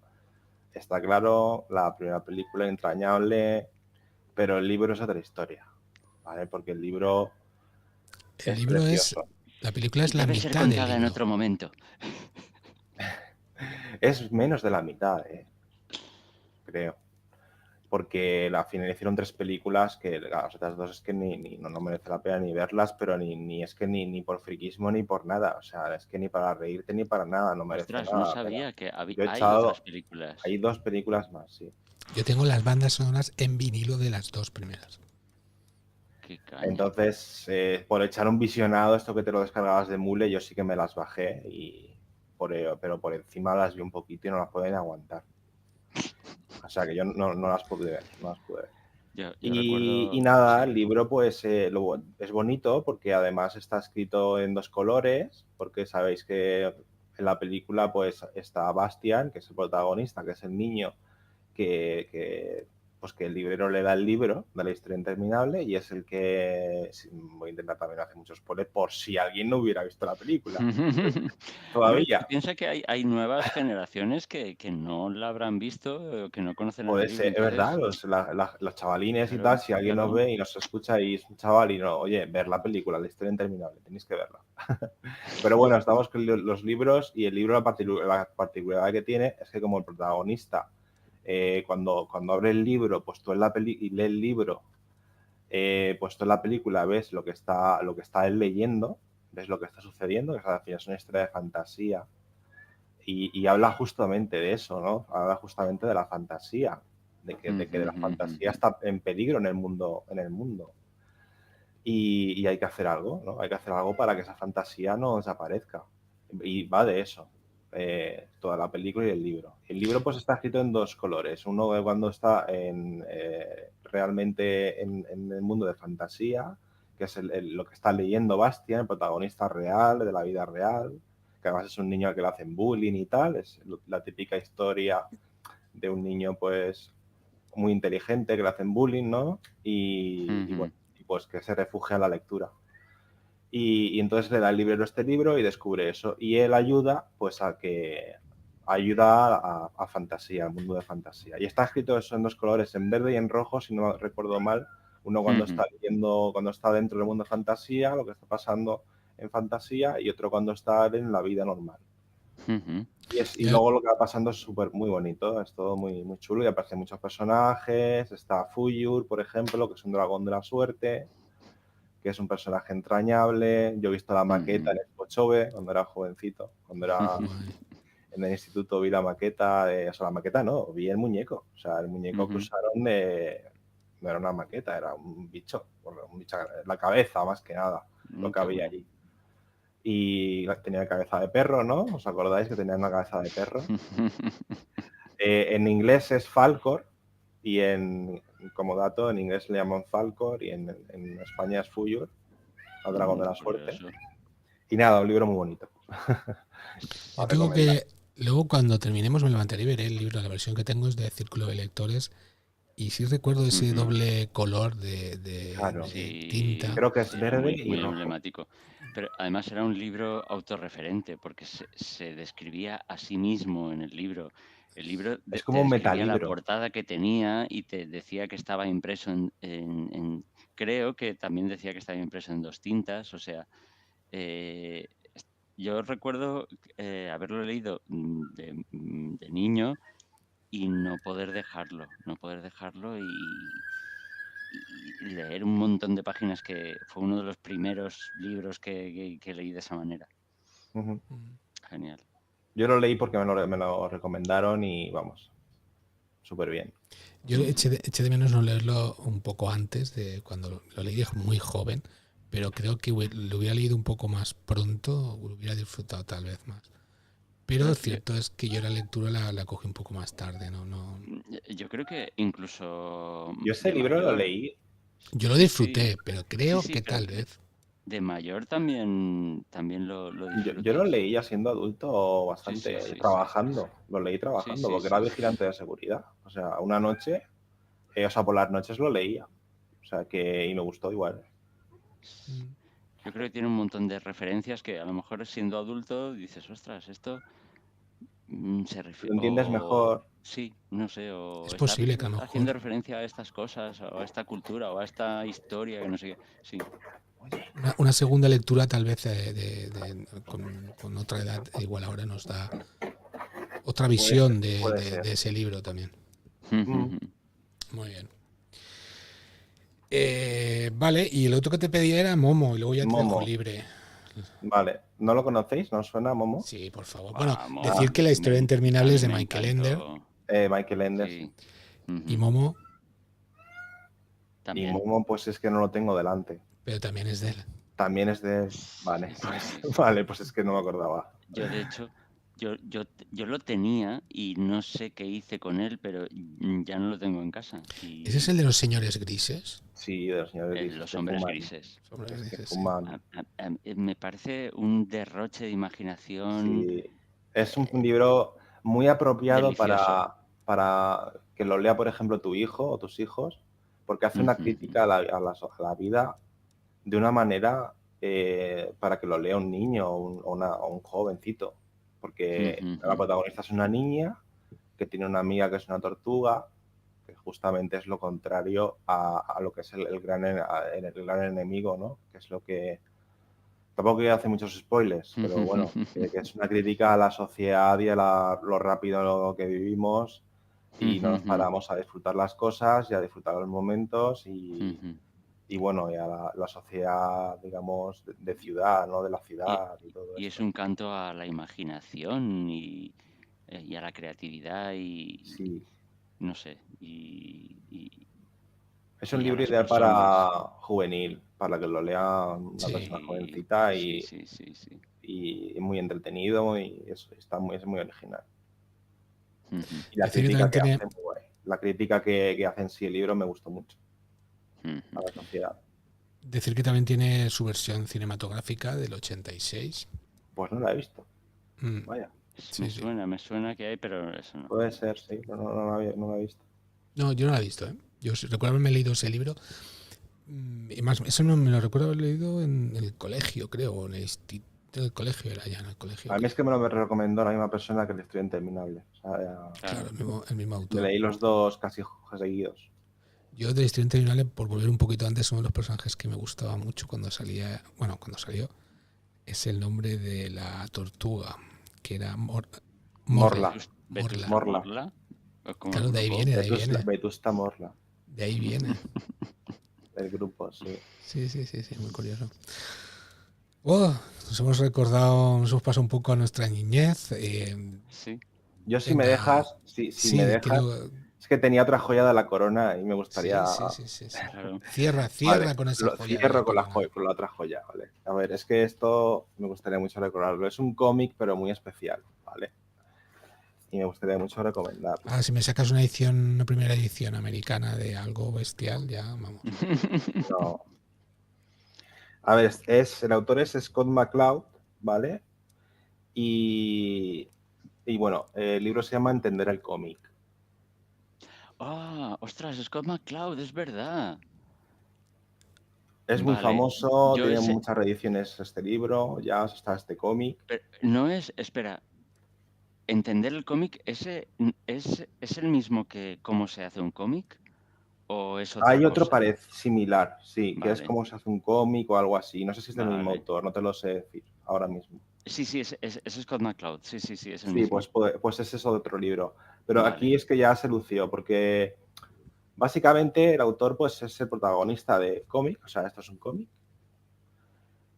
está claro, la primera película entrañable, pero el libro es otra historia, ¿vale? Porque el libro El es libro es... precioso. La película es la Debe ser mitad del contada en libro. otro momento. Es menos de la mitad, creo. Porque al final hicieron tres películas que las otras dos es que no merece la pena ni verlas, pero ni es que ni por friquismo ni por nada. O sea, es que ni para reírte ni para nada, no merece Ostras, no nada la pena. sabía que Yo he hay otras echado, películas. hay dos películas más, sí. Yo tengo las bandas sonoras en vinilo de las dos primeras. Qué caña. Entonces, por echar un visionado, esto que te lo descargabas de Mule, yo sí que me las bajé, pero por encima las vi un poquito y no las pueden aguantar. O sea que yo no las pude ver, no las pude ver. Yo recuerdo, Y nada, el sí. libro pues es bonito porque además está escrito en dos colores, porque sabéis que en la película pues está Bastian, que es el protagonista, que es el niño pues que el librero le da el libro de la historia interminable y es el que voy a intentar también hacer muchos spoilers por si alguien no hubiera visto la película. Hombre, Todavía tú piensa que hay nuevas generaciones que no la habrán visto, que no conocen el puede libro. ser, es verdad, Entonces, los chavalines y tal, claro, si alguien nos claro. ve y nos escucha y es un chaval y no, oye, ver la película, la historia interminable, tenéis que verla. Pero bueno, estamos con los libros y el libro la particularidad que tiene es que como el protagonista, cuando abre el libro, pues tú en la peli y lee el libro, pues tú en la película ves lo que está él leyendo, ves lo que está sucediendo, que al final es una historia de fantasía. Y habla justamente de eso, ¿no? Habla justamente de la fantasía, de que la fantasía está en peligro en el mundo. Y hay que hacer algo, ¿no? Hay que hacer algo para que esa fantasía no desaparezca. Y va de eso. toda la película y el libro. El libro pues está escrito en dos colores. Uno cuando está realmente en el mundo de fantasía, que es lo que está leyendo Bastian, el protagonista real, de la vida real, que además es un niño al que le hacen bullying y tal. Es la típica historia de un niño pues muy inteligente que le hacen bullying, ¿no? Y bueno, pues que se refugia en la lectura. Y entonces le da el librero este libro y descubre eso. Y él ayuda, pues ayuda a fantasía, al mundo de fantasía. Y está escrito eso en dos colores, en verde y en rojo, si no recuerdo mal. Uno cuando está leyendo, cuando está dentro del mundo de fantasía, lo que está pasando en fantasía, y otro cuando está en la vida normal. Y luego lo que va pasando es muy bonito, es todo muy, muy chulo y aparecen muchos personajes. Está Fuyur, por ejemplo, que es un dragón de la suerte, que es un personaje entrañable. Yo he visto la maqueta en Expo Chove cuando era jovencito, cuando era en el instituto vi la maqueta, o sea, la maqueta no, vi el muñeco. O sea, el muñeco que usaron no era una maqueta, era un bicho, la cabeza más que nada, lo que había allí. Y tenía cabeza de perro, ¿no? ¿Os acordáis que tenía una cabeza de perro? En inglés es Falcor y como dato en inglés le llaman Falcor y en España es Fuyur, el dragón de la suerte. Y nada, un libro muy bonito. Yo tengo que, luego cuando terminemos me levantaré y veré el libro, la versión que tengo es de Círculo de Lectores. Y sí recuerdo ese doble color de tinta. Creo que es verde muy, y muy rojo. emblemático. Pero además era un libro autorreferente porque se describía a sí mismo en el libro. El libro es como un describía la metalibro. portada que tenía y te decía que estaba impreso creo que también decía que estaba impreso en 2 tintas. O sea, yo recuerdo haberlo leído de niño y no poder dejarlo y leer un montón de páginas, que fue uno de los primeros libros que leí de esa manera. Genial. Yo lo leí porque me lo recomendaron y vamos, súper bien. Yo eché de menos no leerlo un poco antes, de cuando lo leí muy joven, pero creo que lo hubiera leído un poco más pronto, lo hubiera disfrutado tal vez más. Pero lo cierto es que yo la lectura la cogí un poco más tarde, ¿no? Yo creo que incluso... Yo ese libro lo leí. Yo lo disfruté, pero creo que tal vez... De mayor también lo disfruté. Yo lo leí ya siendo adulto bastante, trabajando. Lo leí trabajando, porque era vigilante de seguridad. O sea, una noche, o sea, por las noches lo leía. O sea, y me gustó igual. Yo creo que tiene un montón de referencias que a lo mejor siendo adulto dices, ostras, esto se refiere... Lo entiendes mejor. Sí, no sé, o es está posible que a lo mejor... haciendo referencia a estas cosas, o a esta cultura, o a esta historia, que no sé qué. Sí. Una segunda lectura tal vez con otra edad, igual ahora nos da otra visión de ese libro también. Muy bien. Vale, y el otro que te pedía era Momo, y luego ya te dejo libre. Vale, ¿no lo conocéis? ¿No os suena Momo? Sí, por favor. Bueno, decir que la historia interminable es de Michael Ender. Michael Ender, sí. Y Momo. También. Y Momo, pues es que no lo tengo delante. Pero también es de él. También es de él. Vale, vale, pues es que no me acordaba. Yo, de hecho, yo lo tenía y no sé qué hice con él, pero ya no lo tengo en casa. ¿Ese es el de los señores grises? Sí, de los señores grises. Los hombres grises. Me parece un derroche de imaginación. Sí. Es un libro muy apropiado para que lo lea, por ejemplo, tu hijo o tus hijos, porque hace una crítica a la vida de una manera para que lo lea un niño o un jovencito. Porque la protagonista es una niña que tiene una amiga que es una tortuga, que justamente es lo contrario a lo que es el gran enemigo, ¿no? Que es lo que... Tampoco quiero hacer muchos spoilers, pero bueno, que es una crítica a la sociedad y a lo rápido que vivimos, y no nos paramos a disfrutar las cosas y a disfrutar los momentos y bueno, y a la sociedad, digamos, de ciudad, ¿no? De la ciudad y todo y esto. Es un canto a la imaginación y a la creatividad y... Sí. No sé, es un libro ideal para juvenil, para que lo lea una persona jovencita y... Sí. y muy entretenido y es muy original. Ujú, Y la Decir que crítica también que tiene, hace, muy guay. La crítica que hace en sí el libro me gustó mucho ujú. a la sociedad. decir que también tiene su versión cinematográfica del 86. Pues no la he visto. Mm, Vaya, sí, sí. Me suena que hay, pero eso no. puede ser, sí, pero no la he visto. No, yo no la he visto, ¿eh? Yo recuerdo haberme leído ese libro. Y más, eso no me lo recuerdo haber leído en el colegio, creo, o en el instituto del colegio, era ya en el colegio. A mí Creo. es que me lo recomendó la misma persona que el Estudiante Interminable. O sea, Claro, Claro. el mismo me autor. leí los dos casi seguidos. Yo del Estudiante Terminal, por volver un poquito antes, uno de los personajes que me gustaba mucho cuando salía, bueno, cuando salió, es el nombre de la tortuga, que era Morla. Morla. Morla. Morla. Morla, o como el Claro, de ahí grupo. viene, de ahí viene. Vetusta Morla. De ahí viene. El grupo, sí. Sí, sí, sí, sí, muy curioso. Oh, nos hemos recordado, nos hemos pasado un poco a nuestra niñez. Sí. Yo si me Venga, dejas, si me sí, dejas, es que tenía otra joya de la corona y me gustaría. sí, sí, sí, sí, sí. Claro. Cierra Vale, con esa lo joya de la cierro corona. con la otra joya, ¿vale? A ver, es que esto me gustaría mucho recordarlo. Es un cómic, pero muy especial, ¿vale? Y me gustaría mucho recomendarlo. Ah, si me sacas una primera edición americana de algo bestial, ya vamos. No. A ver, el autor es Scott McCloud, ¿vale? Y bueno, el libro se llama Entender el cómic. Ah, ostras, Scott McCloud, es verdad. Es muy Vale. famoso, Yo tiene ese, muchas reediciones este libro, ya está este cómic. pero no es, espera, entender el cómic, es el mismo que cómo se hace un cómic o es otra Hay otro cosa. similar, sí, que es Vale, como se hace un cómic o algo así. No sé si es del mismo vale. autor, no te lo sé decir ahora mismo. Sí, sí, es Scott McCloud. Sí, sí, sí, es el Sí, mismo. pues es eso de otro libro. Pero aquí Vale. es que ya se lució, porque básicamente el autor pues es el protagonista de cómic, o sea, esto es un cómic,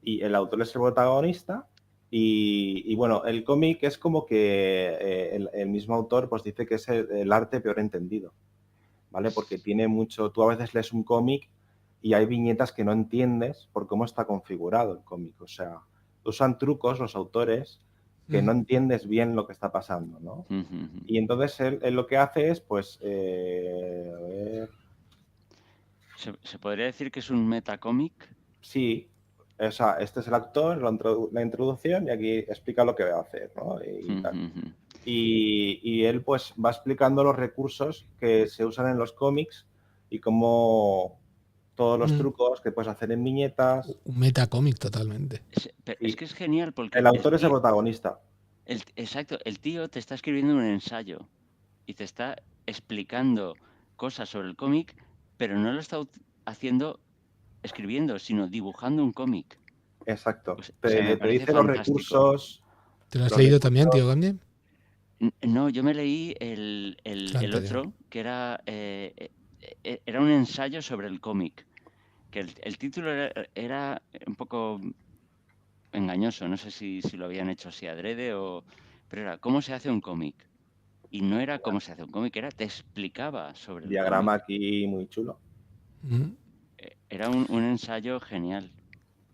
y el autor es el protagonista, y bueno, el cómic es como que el mismo autor pues dice que es el arte peor entendido, ¿vale? Porque tiene mucho, tú a veces lees un cómic y hay viñetas que no entiendes por cómo está configurado el cómic, o sea, usan trucos los autores que no entiendes bien lo que está pasando, ¿no? Ujú, ujú. Y entonces él lo que hace es, pues, a ver, ¿Se podría decir que es un metacómic? sí, o sea, este es el actor, la introducción, y aquí explica lo que va a hacer, ¿no? Y tal. Ujú, ujú. Y él, pues, va explicando los recursos que se usan en los cómics y cómo todos los trucos que puedes hacer en viñetas. Un metacómic totalmente. Es Y que es genial el porque autor es el protagonista. exacto, el tío te está escribiendo un ensayo y te está explicando cosas sobre el cómic, pero no lo está haciendo escribiendo, sino dibujando un cómic. Exacto. O sea, me Te parece dice fantástico. ¿Te lo has los leído también, tío recursos, Gandhi? No, yo me leí El el anterior. otro, que era un ensayo sobre el cómic, que el título era un poco engañoso, no sé si lo habían hecho así adrede pero era ¿cómo se hace un cómic? Y no era cómo se hace un cómic, te explicaba sobre el diagrama cómic. aquí muy chulo. Era un ensayo genial,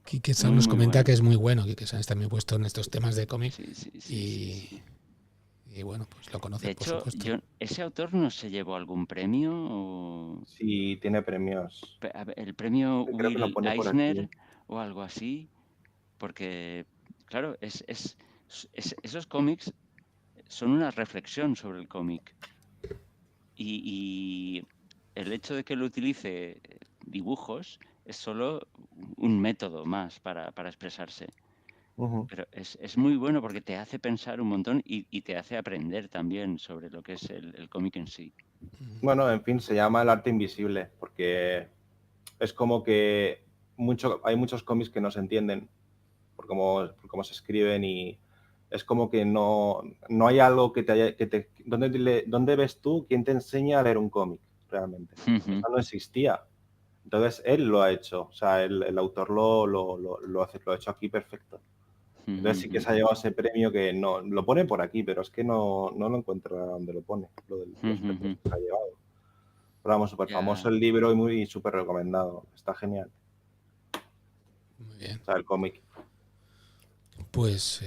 Quique San muy, nos muy comenta que bueno. es muy bueno. Quique San está muy puesto en estos temas de cómic Sí, sí, sí, sí, y, sí. y bueno, pues lo De conoces, por hecho, supuesto. ese autor no se llevó algún premio Sí, tiene premios. a ver, el premio Creo que lo Will pone por aquí. Eisner o algo así, porque, claro, esos cómics son una reflexión sobre el cómic. Y el hecho de que lo utilice dibujos es solo un método más para expresarse. Ujú. Pero es muy bueno porque te hace pensar un montón y te hace aprender también sobre lo que es el cómic en sí. Bueno, en fin, se llama el arte invisible, porque es como que hay muchos cómics que no se entienden por cómo se escriben, y es como que no hay algo que te haya, ¿dónde ves tú quién te enseña a leer un cómic realmente? Eso no existía. Entonces él lo ha hecho, o sea, el autor lo ha hecho aquí perfecto. Entonces sí que se ha llevado ese premio, que no lo pone por aquí, pero es que no lo encuentro donde lo pone, los premios que se ha llevado. Pero vamos, súper famoso Ya. el libro y muy súper recomendado. Está genial. Muy bien. O sea, el cómic. Pues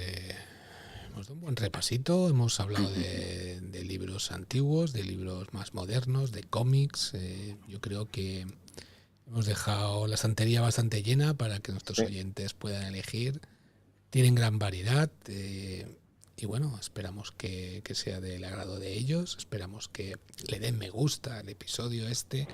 hemos dado un buen repasito, hemos hablado de libros antiguos, de libros más modernos, de cómics. Yo creo que hemos dejado la estantería bastante llena para que nuestros Sí. oyentes puedan elegir. Tienen gran variedad y bueno, esperamos que sea del agrado de ellos. Esperamos que le den me gusta al episodio este.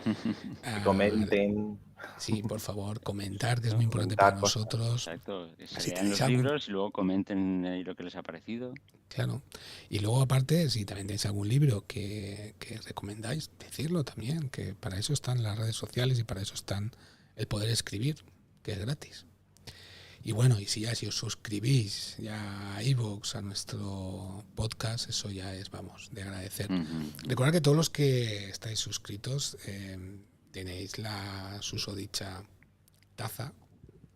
Que comenten. Sí, por favor, comentar, que es ¿No? muy importante para Comentar cosas. nosotros. Exacto, que se Si lean tenéis los algún, libros y luego comenten ahí lo que les ha parecido. claro. Y luego aparte, si también tenéis algún libro que recomendáis, decirlo también, que para eso están las redes sociales y para eso están el poder escribir, que es gratis. Y bueno, y si os suscribís ya a iVoox, a nuestro podcast, eso ya es, vamos, de agradecer. Recordad que todos los que estáis suscritos tenéis la susodicha taza,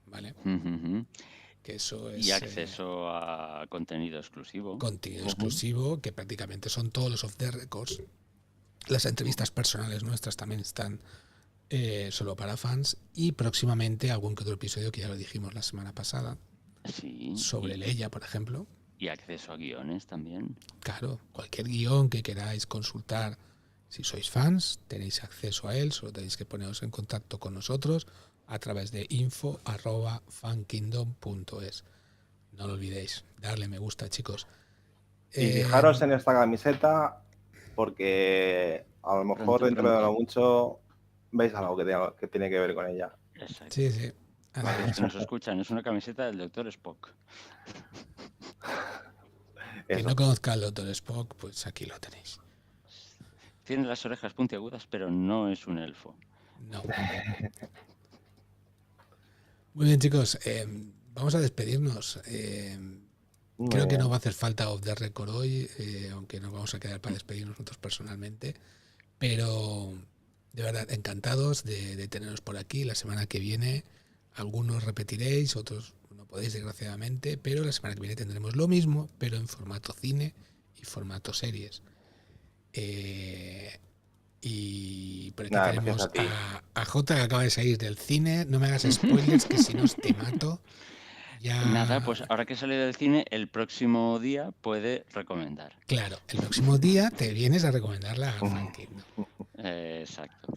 ¿vale? Que eso es Y acceso a contenido exclusivo. contenido exclusivo, que prácticamente son todos los off the records. Las entrevistas personales nuestras también están solo para fans, y próximamente algún que otro episodio que ya lo dijimos la semana pasada, Sí. sobre Leia, por ejemplo. Y acceso a guiones también. Claro, cualquier guión que queráis consultar, si sois fans, tenéis acceso a él, solo tenéis que poneros en contacto con nosotros a través de info@fankingdom.es. No lo olvidéis, darle me gusta, chicos. Y fijaros en esta camiseta, porque a lo mejor Pronto, dentro de pronto. no mucho veis algo que tiene que ver con ella. Exacto. Sí, sí. Para los que nos escuchan, es una camiseta del Dr. Spock. Quien Eso. no conozca al Dr. Spock, pues aquí lo tenéis. Tiene las orejas puntiagudas, pero no es un elfo. No. Muy bien, chicos. Vamos a despedirnos. Creo que no va a hacer falta off the record hoy, aunque nos vamos a quedar para despedirnos nosotros personalmente. Pero de verdad, encantados de teneros por aquí. La semana que viene algunos repetiréis, otros no podéis desgraciadamente, pero la semana que viene tendremos lo mismo, pero en formato cine y formato series. Y por aquí tenemos a Jota, que acaba de salir del cine. No me hagas spoilers, que si no te mato. Ya... Nada, pues ahora que sale del cine, el próximo día puede recomendar. Claro, el próximo día te vienes a recomendarla a Fan Kingdom. Exacto.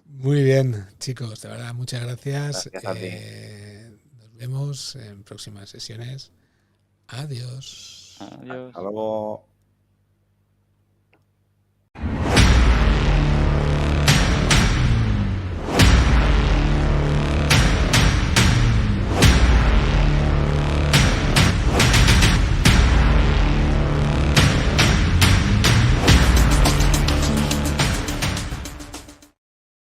Muy bien, chicos, de verdad, muchas gracias. Gracias a ti. Nos vemos en próximas sesiones. Adiós. Adiós. Hasta luego.